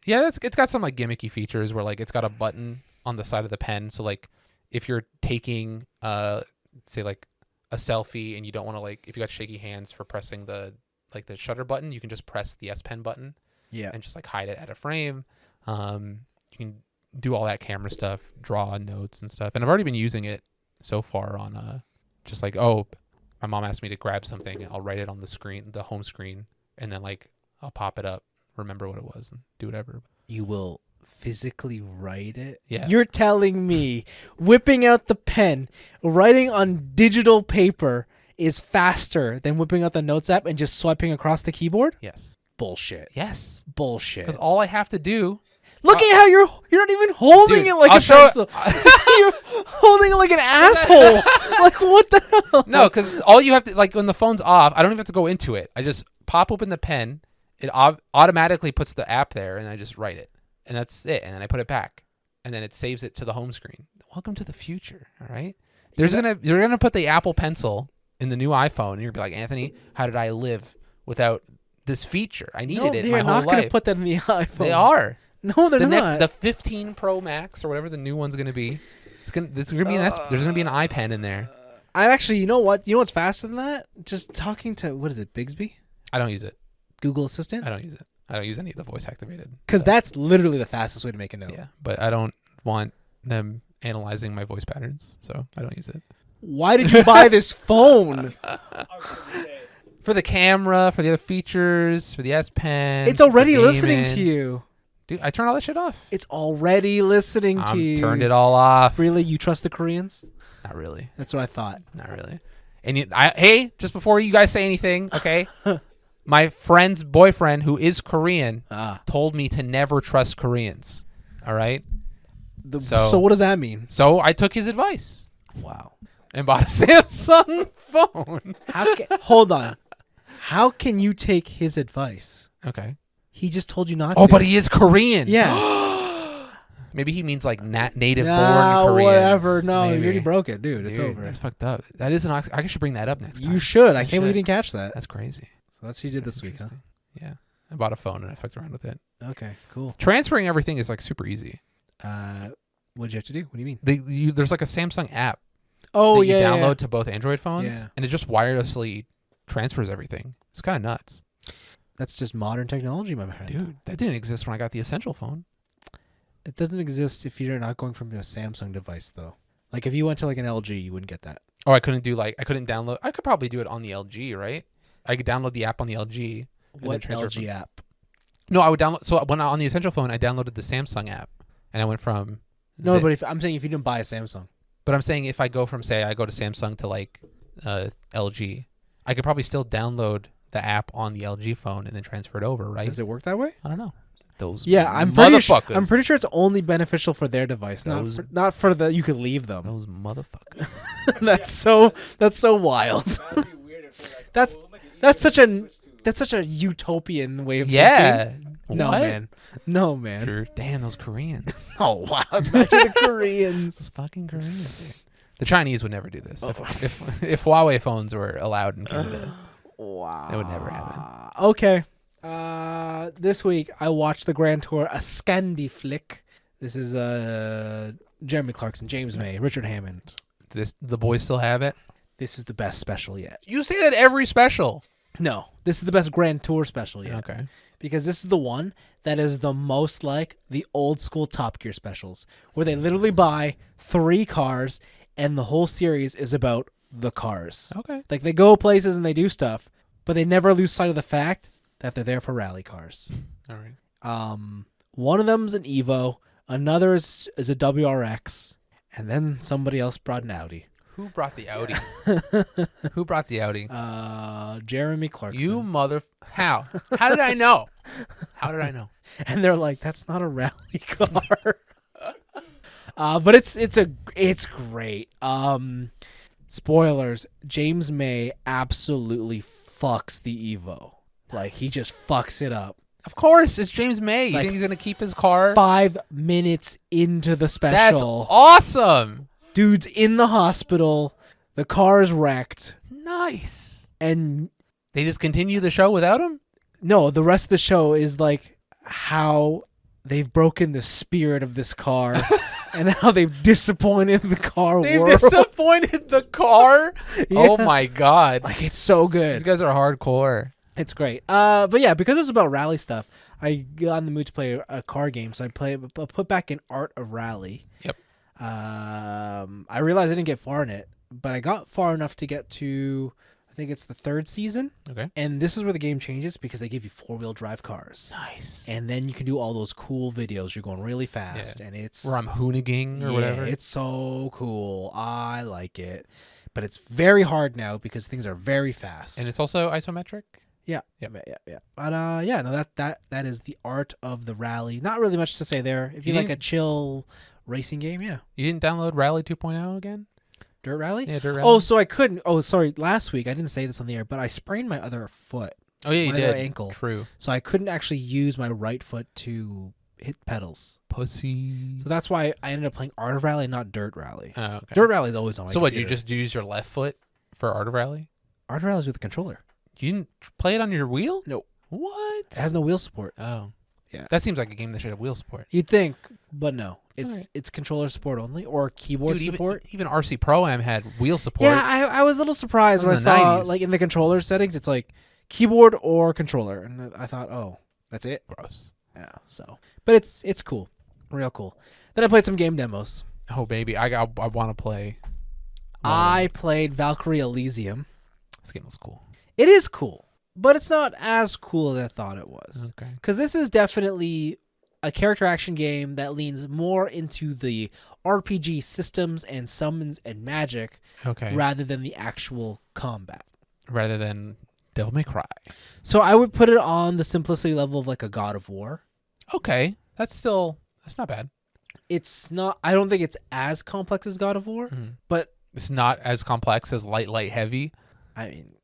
Yeah, it's got some like gimmicky features where like it's got a button on the side of the pen. So like if you're taking say like a selfie and you don't want to like if you got shaky hands for pressing the shutter button, you can just press the S Pen button. Yeah. And just like hide it at a frame. You can do all that camera stuff, draw notes and stuff. And I've already been using it so far on just like, oh, my mom asked me to grab something. I'll write it on the screen, the home screen, and then like I'll pop it up, remember what it was, and do whatever. You will physically write it? Yeah. You're telling me whipping out the pen, writing on digital paper is faster than whipping out the Notes app and just swiping across the keyboard? Yes. Bullshit. Yes. Bullshit. Because all I have to do. Look at how you're not even holding Dude, it like I'll a show pencil. You're holding it like an asshole. Like what the hell? No, because all you have to, like when the phone's off, I don't even have to go into it. I just pop open the pen. It automatically puts the app there, and I just write it. And that's it. And then I put it back. And then it saves it to the home screen. Welcome to the future, all right? You're gonna put the Apple Pencil in the new iPhone, and you're gonna be like, Anthony, how did I live without this feature? I needed it my they're whole not going life. To put that in the iPhone. They are. No, they're not. The 15 Pro Max or whatever the new one's gonna be. There's gonna be an iPen in there. I'm actually, you know what? You know what's faster than that? Just talking to, what is it, Bixby? I don't use it. Google Assistant? I don't use it. I don't use any of the voice activated. Because that's literally the fastest way to make a note. Yeah, but I don't want them analyzing my voice patterns, so I don't use it. Why did you buy this phone? For the camera, for the other features, for the S Pen. It's already listening to you. Dude, I turned all that shit off. It's already listening to you. Turned it all off. Really? You trust the Koreans? Not really. That's what I thought. Not really. And hey, just before you guys say anything, okay? My friend's boyfriend, who is Korean, told me to never trust Koreans. All right? So what does that mean? So I took his advice. Wow. And bought a Samsung phone. Hold on. How can you take his advice? Okay. He just told you not to. Oh, but he is Korean. Yeah. Maybe he means like native-born Koreans. Whatever. No, Maybe. you already broke it, dude. It's over. That's fucked up. That is I should bring that up next time. You should. I can't believe you didn't catch that. That's crazy. So that's what you did this week, huh? Yeah. I bought a phone and I fucked around with it. Okay, cool. Transferring everything is like super easy. What did you have to do? What do you mean? There's like a Samsung app that you download to both Android phones, Yeah. and it just wirelessly transfers everything. It's kind of nuts. That's just modern technology, my friend. Dude, that didn't exist when I got the Essential phone. It doesn't exist if you're not going from a Samsung device, though. Like, if you went to like an LG, you wouldn't get that. Oh, I couldn't download. I could probably do it on the LG, right? I could download the app on the LG. What LG app? No, I would download. So on the Essential phone, I downloaded the Samsung app, and I went from. No, but I'm saying if you didn't buy a Samsung. But I'm saying if I go from, say, I go to Samsung to like LG, I could probably still download the app on the LG phone and then transfer it over, right? Does it work that way? I don't know. Those I'm pretty sure it's only beneficial for their device, not for the you could leave them. Those motherfuckers. that's so wild. That's such a utopian way of thinking. No, man. Sure. Damn, those Koreans. Oh wow, it's back to the Koreans. Those fucking Koreans. Dude. The Chinese would never do this. If Huawei phones were allowed in Canada, wow, it would never happen. Okay. This week I watched the Grand Tour, a Scandi flick. This is Jeremy Clarkson, James May, Richard Hammond. The boys still have it. This is the best special yet. You say that every special. No, this is the best Grand Tour special yet. Okay. Because this is the one that is the most like the old school Top Gear specials, where they literally buy 3 cars and the whole series is about the cars. Okay. Like they go places and they do stuff, but they never lose sight of the fact that they're there for rally cars. All right. One of them's an Evo, another is a WRX, and then somebody else brought an Audi. Who brought the Audi? Who brought the Audi? Jeremy Clarkson. You mother... How? How did I know? How did I know? And they're like, that's not a rally car. But it's great. Spoilers, James May absolutely fucks the Evo. Like, he just fucks it up. Of course, it's James May. You think he's going to keep his car? 5 minutes into the special. That's awesome. Dude's in the hospital. The car is wrecked. Nice. And they just continue the show without him? No, the rest of the show is like how they've broken the spirit of this car and how they've disappointed the car They've world. disappointed the car. Yeah. Oh my god. Like, it's so These good. guys are hardcore. It's great. But yeah, because it's about rally stuff, I got in the mood to play a car game, so I put back in Art of Rally. Yep. I realized I didn't get far in it, but I got far enough to get to, I think it's the 3rd season. Okay. And this is where the game changes because they give you 4-wheel drive cars. Nice. And then you can do all those cool videos. You're going really fast, and it's Where I'm hooniging or whatever. It's so cool. I like it, but it's very hard now because things are very fast. And it's also isometric. Yeah. Yep. Yeah. But no, that is the Art of the Rally. Not really much to say there. If you like a chill racing game, yeah. You didn't download Rally 2.0 again? Dirt Rally? Yeah, Dirt Rally. Oh, so I couldn't. Oh, sorry. Last week I didn't say this on the air, but I sprained my other foot. Oh yeah, you my did. other ankle. True. So I couldn't actually use my right foot to hit pedals. Pussy. So that's why I ended up playing Art of Rally, not Dirt Rally. Oh, okay. Dirt Rally is always on my So what? You computer. just use your left foot for Art of Rally? Art of Rally is with a controller. You didn't play it on your wheel? No. What? It has no wheel support. Oh. Yeah. That seems like a game that should have wheel support. You'd think, but no. It's alright. it's controller support only or keyboard Dude, support. Even RC Pro Am had wheel support. Yeah, I was a little surprised That when I was in the saw 90s. like in the controller settings, it's like keyboard or controller, and I thought, oh, that's it. Gross. Yeah. So, but it's cool, real cool. Then I played some game demos. Oh baby, I want to play. I played Valkyrie Elysium. This game was cool. It is cool, but it's not as cool as I thought it was. Okay. Because this is definitely a character action game that leans more into the RPG systems and summons and magic Okay. rather than the actual combat. Rather than Devil May Cry. So I would put it on the simplicity level of like a God of War. Okay. That's not bad. It's not, I don't think it's as complex as God of War, Mhm. but It's not as complex as light, heavy. I mean,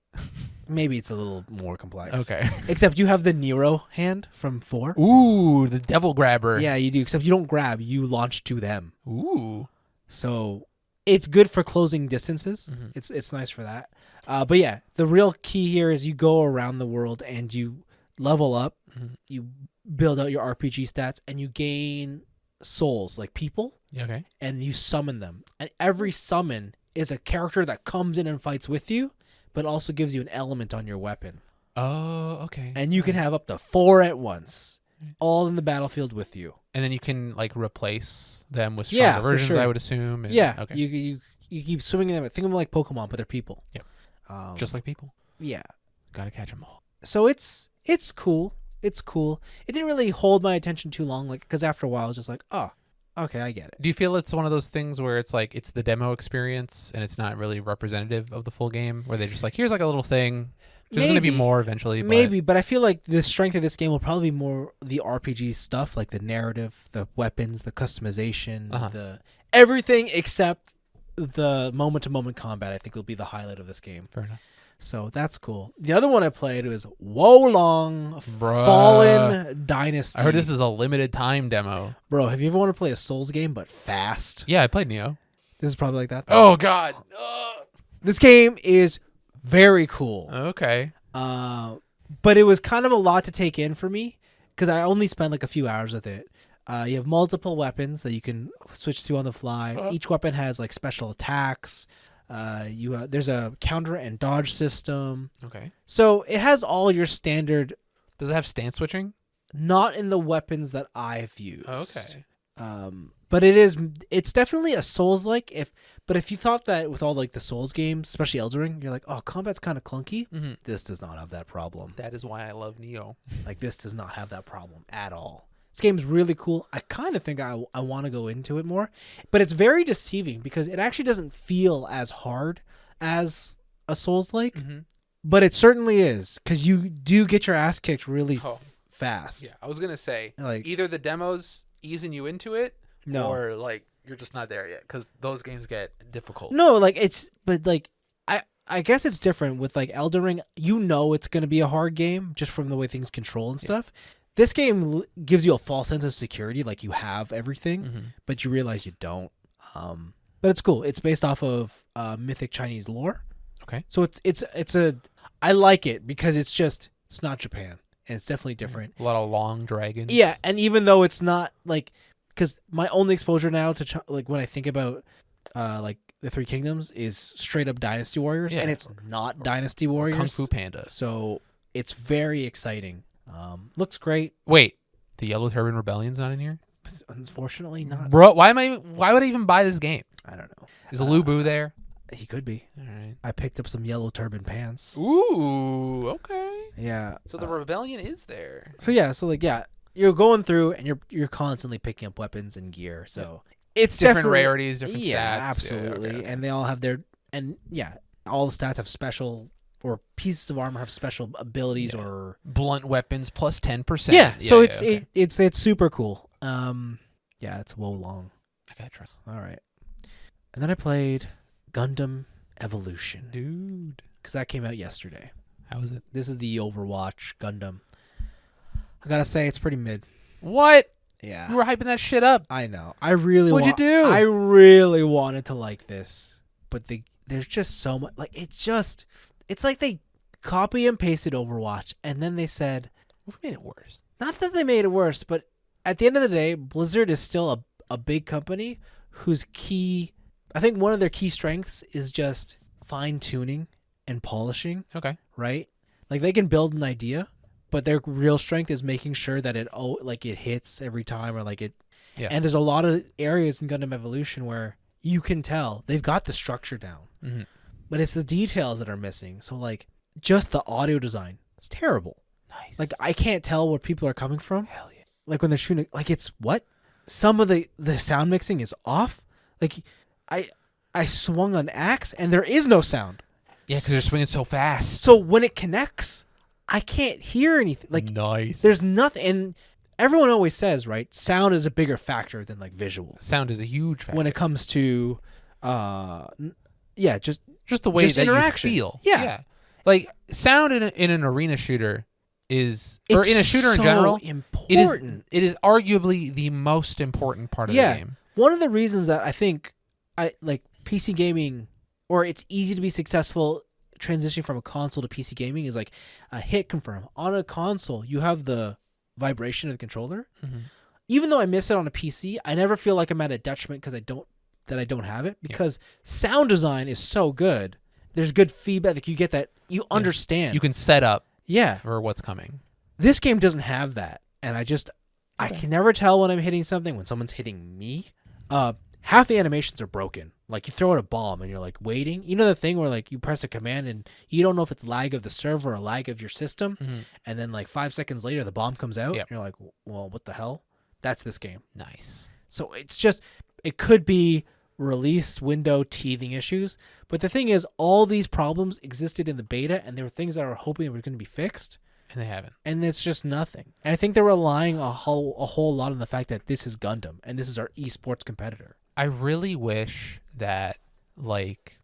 maybe it's a little more complex. Okay. Except you have the Nero hand from 4. Ooh, the devil grabber. Yeah, you do. Except you don't grab, you launch to them. Ooh. So it's good for closing distances. Mhm. It's nice for that. But yeah, the real key here is you go around the world and you level up, Mhm. you build out your RPG stats, and you gain souls, like people, Yeah, okay. and you summon them. And every summon is a character that comes in and fights with you, but also gives you an element on your weapon. Oh, okay. And you can have up to 4 at once, all in the battlefield with you. And then you can like replace them with Yeah, stronger for versions, sure. I would assume. And, Yeah, Okay. you keep swimming them. Think of them like Pokemon, but they're people. Yep. Um, Just like people. yeah. Gotta catch them all. So it's cool. It's cool. It didn't really hold my attention too long, like because after a while I was just like, oh, okay, I get it. Do you feel it's one of those things where it's like it's the demo experience and it's not really representative of the full game, where they're just like, here's like a little thing. There's going to be Maybe. more eventually. But Maybe, but I feel like the strength of this game will probably be more the RPG stuff, like the narrative, the weapons, the customization, Uh-huh. the everything except the moment-to-moment combat. I think will be the highlight of this game. Fair enough. So that's cool. The other one I played was Wolong Bruh. Fallen Dynasty. I heard this is a limited time demo. Bro, have you ever wanted to play a Souls game but fast? Yeah, I played Neo. This is probably like that. Oh, God. This game is very cool. Okay. But it was kind of a lot to take in for me because I only spent like a few hours with it. You have multiple weapons that you can switch to on the fly. Each weapon has like special attacks. There's a counter and dodge system. Okay. So it has all your standard, Does it have stance switching? not in the weapons that I've used. Okay. But it's definitely a Souls-like. But if you thought that with all like the Souls games, especially Elden Ring, you're like, oh, combat's kind of clunky. Mm-hmm. This does not have that problem. That is why I love Neo. Like, this does not have that problem at all. This game's really cool. I kind of think I want to go into it more, but it's very deceiving because it actually doesn't feel as hard as a Souls-like, Mm-hmm. but it certainly is because you do get your ass kicked really Oh. fast. Yeah, I was going to say, Like, either the demo's easing you into it, no. or like you're just not there yet, because those games get difficult. No, like but like I guess it's different with like Elden Ring. You know it's going to be a hard game just from the way things control and stuff. This game gives you a false sense of security, like you have everything, Mm-hmm. but you realize you don't. But it's cool. It's based off of mythic Chinese lore. Okay. So I like it because it's not Japan, and it's definitely different. A lot of long dragons. Yeah, and even though it's not like because my only exposure now to like when I think about like the Three Kingdoms is straight up Dynasty Warriors, and it's not Dynasty Warriors. Kung Fu Panda. So it's very exciting. Looks great. Wait, the Yellow Turban Rebellion's not in here? Unfortunately, not. Bro, why would I even buy this game? I don't know. Is Lu Bu there? He could be. All right. I picked up some Yellow Turban pants. Ooh, okay. Yeah. So the Rebellion is there. So you're going through and you're constantly picking up weapons and gear. So it's different rarities, different stats. Absolutely. Yeah, okay. And they all have all the stats have special, or pieces of armor have special abilities or blunt weapons plus 10%. Yeah. So okay. it's super cool. It's Wo Long. I gotta try. All right. And then I played Gundam Evolution, dude, because that came out yesterday. How was it? This is the Overwatch Gundam. I gotta say, it's pretty mid. What? Yeah. You were hyping that shit up. I know. What'd you do? I really wanted to like this, but there's just so much. Like it's like they copy and pasted Overwatch, and then they said, "We made it worse." Not that they made it worse, but at the end of the day, Blizzard is still a big company whose I think one of their key strengths is just fine tuning and polishing. Okay. Right? Like they can build an idea, but their real strength is making sure that it hits every time, or like it. Yeah. And there's a lot of areas in Gundam Evolution where you can tell they've got the structure down, but it's the details that are missing. So like just the audio design, it's terrible. Nice. Like I can't tell where people are coming from. Hell yeah. Like when they're shooting, like it's what? Some of the sound mixing is off. Like I swung on axe and there is no sound. Yeah, because they're swinging so fast. So when it connects, I can't hear anything. Like nice. There's nothing. And everyone always says, right, sound is a bigger factor than like visual. Sound is a huge factor when it comes to, just the way that interaction. You feel. Yeah. Like sound in an arena shooter or in a shooter in general, important. It is arguably the most important part of the game. One of the reasons that I think I like PC gaming, or it's easy to be successful transitioning from a console to PC gaming, is like a hit confirm. On a console, you have the vibration of the controller. Even though I miss it on a PC, I never feel like I'm at a detriment because I don't have it, because sound design is so good. There's good feedback. Like you get that, you understand. You can set up Yeah. for what's coming. This game doesn't have that. And I can never tell when I'm hitting something, when someone's hitting me. Half the animations are broken. Like you throw out a bomb and you're like waiting. You know the thing where like you press a command and you don't know if it's lag of the server or lag of your system. Mm-hmm. And then like 5 seconds later, the bomb comes out. Yep. And you're like, well, what the hell? That's this game. Nice. So it's just, it could be release window teething issues. But the thing is, all these problems existed in the beta, and there were things that I were hoping were going to be fixed. And they haven't. And it's just nothing. And I think they're relying a whole lot on the fact that this is Gundam, and this is our esports competitor. I really wish that, like,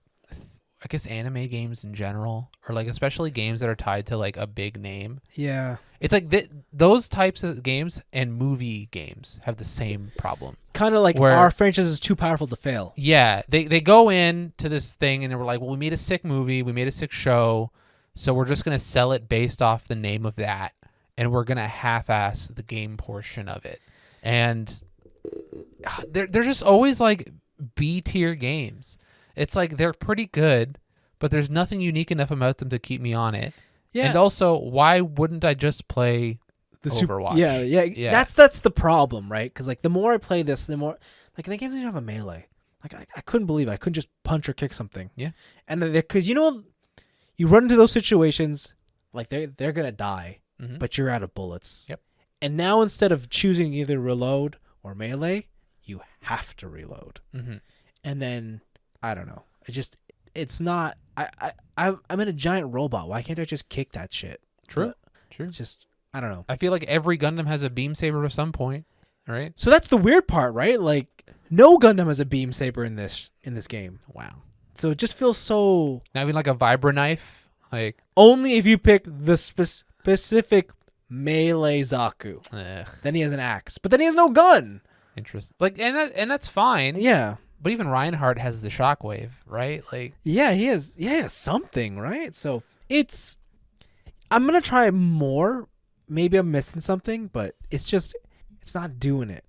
I guess anime games in general, or like especially games that are tied to like a big name. Yeah. It's like those types of games and movie games have the same problem. Kind of like our franchise is too powerful to fail. Yeah. They go into this thing and they were like, well, we made a sick movie, we made a sick show, so we're just going to sell it based off the name of that, and we're going to half-ass the game portion of it. And they're just always like B-tier games. It's like they're pretty good, but there's nothing unique enough about them to keep me on it. Yeah. And also, why wouldn't I just play the Overwatch? Yeah. That's the problem, right? Because like the more I play this, the more like the games don't have a melee. Like I couldn't believe it. I couldn't just punch or kick something. Yeah. And because you run into those situations, like they're gonna die, but you're out of bullets. Yep. And now instead of choosing either reload or melee, you have to reload. Mm-hmm. And then I don't know. It's not. I'm in a giant robot. Why can't I just kick that shit? True. It's just, I don't know. I feel like every Gundam has a beam saber at some point, right? So that's the weird part, right? Like no Gundam has a beam saber in this game. Wow. So it just feels so. Not even like a vibra knife, like only if you pick the specific melee Zaku. Ugh. Then he has an axe, but then he has no gun. Interesting. Like and that's fine. Yeah. But even Reinhardt has the shockwave, right? Like yeah, he has something, right? So I'm gonna try more. Maybe I'm missing something, but it's not doing it.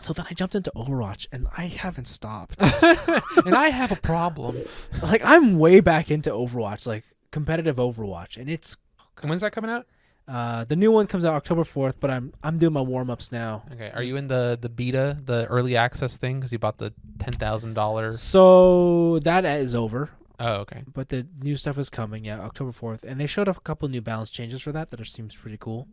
So then I jumped into Overwatch, and I haven't stopped. And I have a problem. Like, I'm way back into Overwatch, like competitive Overwatch, and it's. And when's that coming out? The new one comes out October 4th, but I'm doing my warm-ups now. Okay. Are you in the beta, the early access thing? Because you bought the $10,000. So that is over. Oh, okay. But the new stuff is coming, yeah, October 4th, and they showed up a couple new balance changes for that seems pretty cool.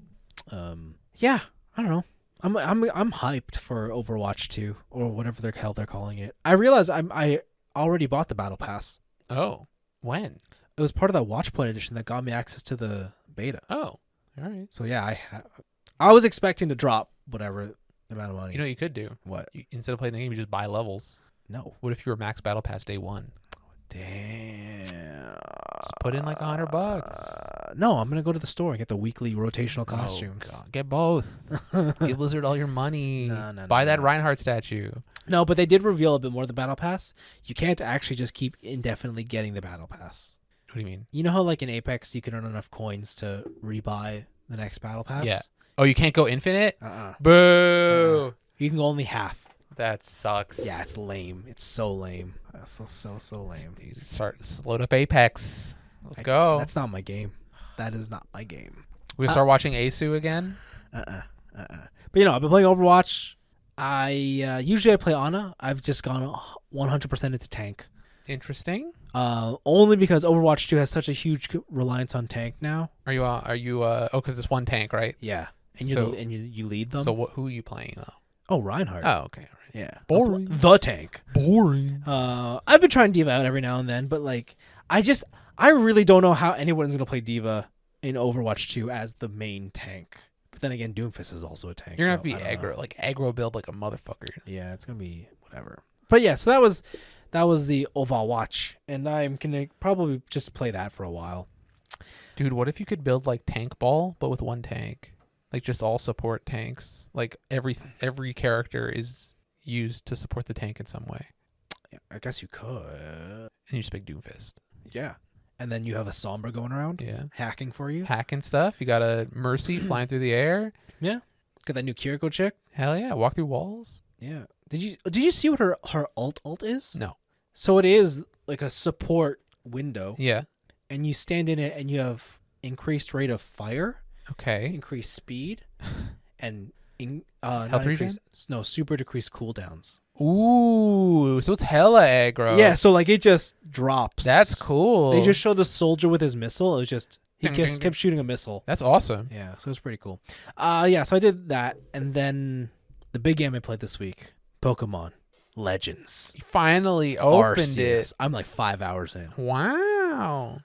Yeah, I don't know. I'm hyped for Overwatch 2 or whatever the hell they're calling it. I realize I already bought the battle pass. Oh, when? It was part of that Watchpoint edition that got me access to the beta. Oh, all right. So yeah, I was expecting to drop whatever amount of money. You know what you could do? What? Instead of playing the game, you just buy levels. No. What if you were max battle pass day one? Damn. Just put in like $100. No, I'm gonna go to the store and get the weekly rotational costumes. Oh, God. Get both. Give Blizzard all your money. No, Buy that no. Reinhardt statue. No, but they did reveal a bit more of the battle pass. You can't actually just keep indefinitely getting the battle pass. What do you mean? You know how like in Apex you can earn enough coins to rebuy the next battle pass? Yeah. Oh, you can't go infinite? Uh-uh. Boo. You can go only half. That sucks. Yeah, it's lame. It's so lame. So lame. Dude, load up Apex. Let's go. That's not my game. That is not my game. We start watching Asu again? But you know, I've been playing Overwatch. Usually I play Ana. I've just gone 100% into tank. Interesting. Only because Overwatch 2 has such a huge reliance on tank now. Are you because it's one tank, right? Yeah. And you lead them. So who are you playing though? Oh, Reinhardt. Oh, okay. Yeah. Boring. The tank. Boring. I've been trying D.Va out every now and then, but like I really don't know how anyone's gonna play D.Va in Overwatch 2 as the main tank. But then again, Doomfist is also a tank. You're gonna so have to be aggro build like a motherfucker. Yeah, it's gonna be whatever. But yeah, so that was the Overwatch, and I'm gonna probably just play that for a while. Dude, what if you could build like Tank Ball, but with one tank? Like just all support tanks. Like every character is used to support the tank in some way. Yeah, I guess you could. And you just pick Doomfist. Yeah. And then you have a Sombra going around. Yeah. Hacking for you. Hacking stuff. You got a Mercy flying through the air. Yeah. Got that new Kiriko chick. Hell yeah. Walk through walls. Yeah. Did you see what her ult is? No. So it is like a support window. Yeah. And you stand in it and you have increased rate of fire. Okay. Increased speed. And health regen? Super decreased cooldowns. Ooh, so it's hella aggro. Yeah, so like it just drops. That's cool. They just showed the soldier with his missile. It was just he Ding, ding, kept ding. shooting a missile. That's awesome. Yeah, so it was pretty cool. Yeah, so I did that, and then the big game I played this week, Pokemon Legends. You finally opened Arceus. it. I'm like 5 hours in. Wow.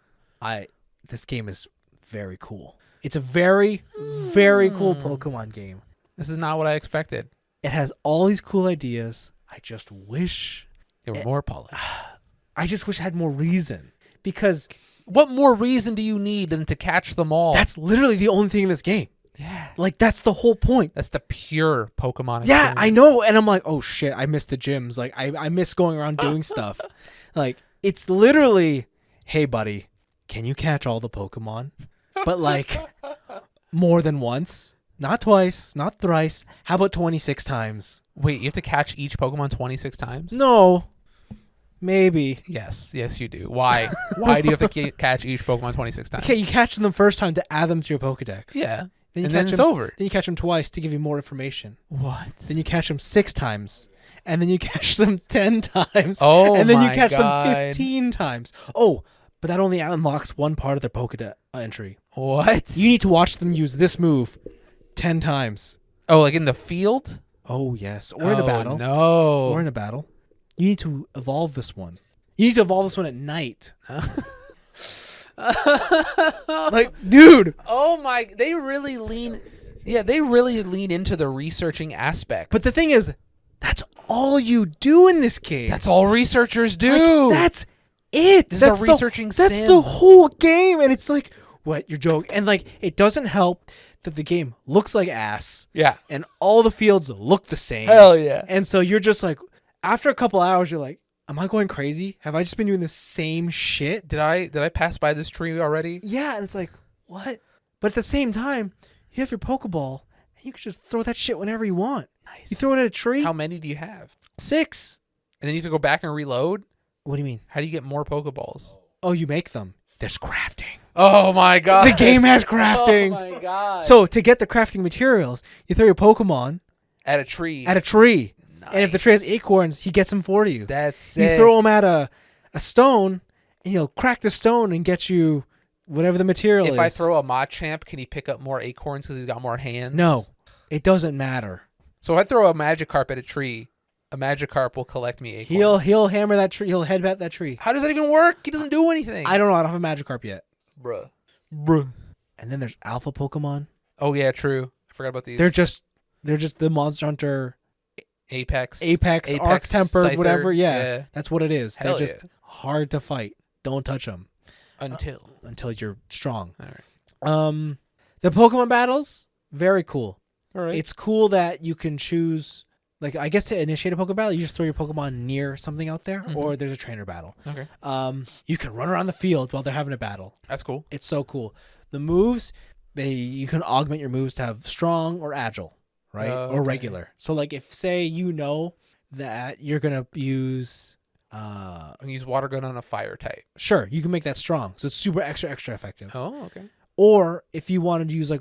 This game is very cool. It's a very, very cool Pokemon game. This is not what I expected. It has all these cool ideas. I just wish They were more polished. I just wish I had more reason, because What more reason do you need than to catch them all? that's literally the only thing in this game. Yeah. Like, that's the whole point. That's the pure Pokemon Yeah, experience. I know. And I'm like, oh shit, I miss the gyms. Like, I miss going around doing stuff. Like, it's literally, hey buddy, can you catch all the Pokemon? But like more than once, not twice, not thrice. How about 26 times? Wait, you have to catch each Pokemon 26 times? No, maybe. Yes, you do. Why? Why do you have to catch each Pokemon 26 times? Okay, you catch them the first time to add them to your Pokedex. Yeah. Then you And catch then it's them, over. Then you catch them twice to give you more information. What? Then you catch them 6 times. And then you catch them 10 times. Oh, and then you my catch God. them 15 times. Oh, but that only unlocks one part of their Pokedex entry. What? You need to watch them use this move 10 times. Oh, like in the field? Oh, yes. Or in a battle. No. Or in a battle. You need to evolve this one. You need to evolve this one at night. Like, dude. Oh my, they really lean into the researching aspect. But the thing is, that's all you do in this game. That's all researchers do. Like, that's it. This That's is a researching That's sim. the whole game. And it's like, what? You're joking. And like, it doesn't help that the game looks like ass. Yeah. And all the fields look the same. Hell yeah. And so you're just like, after a couple hours, you're like, am I going crazy? Have I just been doing the same shit? Did I pass by this tree already? Yeah, and it's like, what? But at the same time, you have your Pokeball, You can just throw that shit whenever you want. Nice. You throw it at a tree. How many do you have? 6. And then you have to go back and reload? What do you mean? How do you get more Pokeballs? Oh, you make them. There's crafting. Oh my god. The game has crafting. Oh my god. So to get the crafting materials, you throw your Pokemon at a tree. at a tree. Nice. And if the tree has acorns, he gets them for you. That's sick. You throw him at a stone, and he'll crack the stone and get you whatever the material is. If I throw a Machamp, can he pick up more acorns because he's got more hands? No, it doesn't matter. So if I throw a Magikarp at a tree, a Magikarp will collect me acorns. He'll hammer that tree. He'll headbutt that tree. How does that even work? He doesn't do anything. I don't know. I don't have a Magikarp yet. Bruh. And then there's Alpha Pokemon. Oh yeah, true. I forgot about these. They're just the Monster Hunter Apex, Arc Temper, Scyther. whatever. Yeah, that's what it is. Hell They're just hard to fight. Don't touch them until you're strong. All right. The Pokemon battles, very cool. All right. It's cool that you can choose. Like, I guess to initiate a Pokemon battle, you just throw your Pokemon near something out there, or there's a trainer battle. Okay. You can run around the field while they're having a battle. That's cool. It's so cool. The moves, you can augment your moves to have strong or agile, right? Or regular. So, like, if, say, you know that you're going to use... use water gun on a fire type. Sure, you can make that strong. So it's super extra effective. Oh, okay. Or if you wanted to use, like,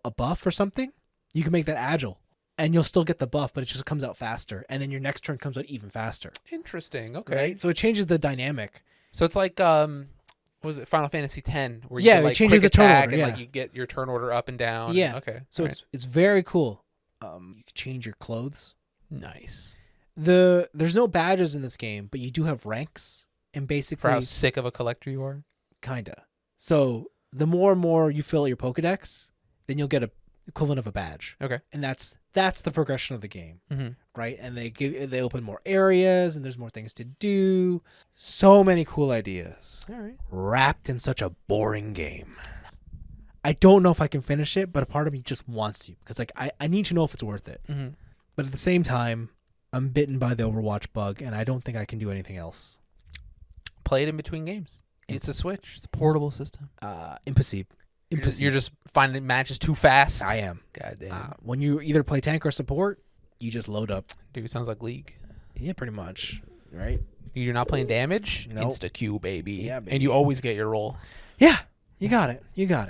a buff or something, you can make that agile. And you'll still get the buff, but it just comes out faster. And then your next turn comes out even faster. Interesting. Okay. Right? So it changes the dynamic. So it's like, what was it, Final Fantasy X? Where you Yeah, can, like, it changes quick the turn attack order, and yeah. like you get your turn order up and down. Yeah. Okay. So All right. it's very cool. You can change your clothes. Nice. There's no badges in this game, but you do have ranks. And basically... For how sick of a collector you are? Kinda. So the more and more you fill out your Pokedex, then you'll get a equivalent of a badge. Okay. And that's the progression of the game. Mm-hmm. Right? And they open more areas and there's more things to do. So many cool ideas. All right. Wrapped in such a boring game. I don't know if I can finish it, but a part of me just wants to because like I need to know if it's worth it. Mm-hmm. But at the same time, I'm bitten by the Overwatch bug and I don't think I can do anything else. Play it in between games. It's a Switch. It's a portable system. Impossible. You're just finding matches too fast. I am. God damn. When you either play tank or support, you just load up. Dude, sounds like League. Yeah, pretty much. Right? You're not playing damage? Nope. Insta Q, baby. Yeah, baby. And you always get your roll. Yeah. You got it. Yeah,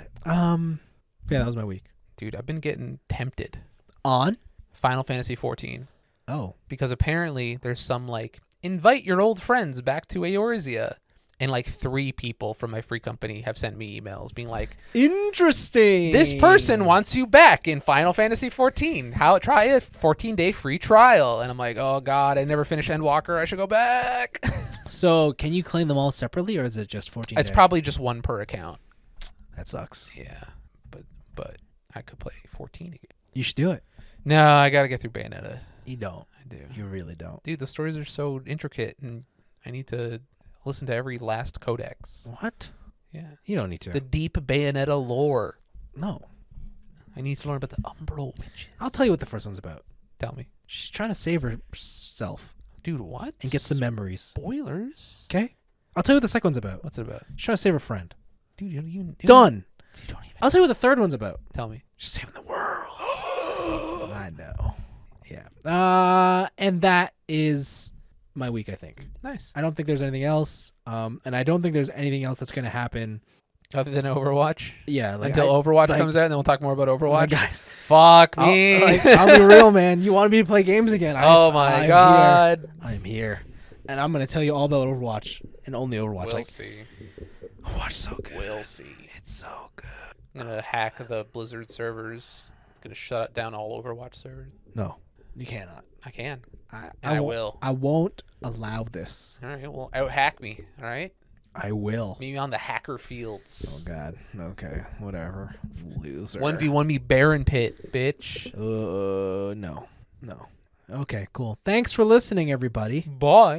that was my week. Dude, I've been getting tempted. On? Final Fantasy 14. Oh. Because apparently there's some like invite your old friends back to Eorzea. And like 3 people from my free company have sent me emails being like, interesting. this person wants you back in Final Fantasy 14. Try a 14-day free trial. And I'm like, oh God, I never finished Endwalker. I should go back. So can you claim them all separately or is it just 14 It's day? probably just 1 per account. That sucks. Yeah. But I could play 14 again. You should do it. No, I got to get through Bayonetta. You don't. I do. You really don't. Dude, the stories are so intricate and I need to listen to every last codex. What? Yeah. You don't need to. The deep Bayonetta lore. No. I need to learn about the Umbral Witches. I'll tell you what the first one's about. Tell me. She's trying to save herself Dude, what? and get some memories. Spoilers? Okay? I'll tell you what the second one's about. What's it about? She's trying to save her friend. Dude, you don't even... Done. You don't even... I'll tell you what the third one's about. Tell me. She's saving the world. I know. Yeah. And that is my week, I think. Nice. I don't think there's anything else. And I don't think there's anything else that's going to happen. Other than Overwatch? Yeah. Like Until Overwatch comes out, and then we'll talk more about Overwatch. Guys. Fuck me. I'll be real, man. You wanted me to play games again. Oh my God. I'm here. And I'm going to tell you all about Overwatch and only Overwatch. We'll see. Overwatch so good. We'll see. It's so good. I'm going to hack the Blizzard servers. I'm going to shut down all Overwatch servers. No, you cannot. I can. I will. I won't allow this. All right. Well, out-hack me. All right? I will. Meet me on the hacker fields. Oh, God. Okay. Whatever. Loser. 1v1 me Baron Pit, bitch. No. Okay, cool. Thanks for listening, everybody. Bye.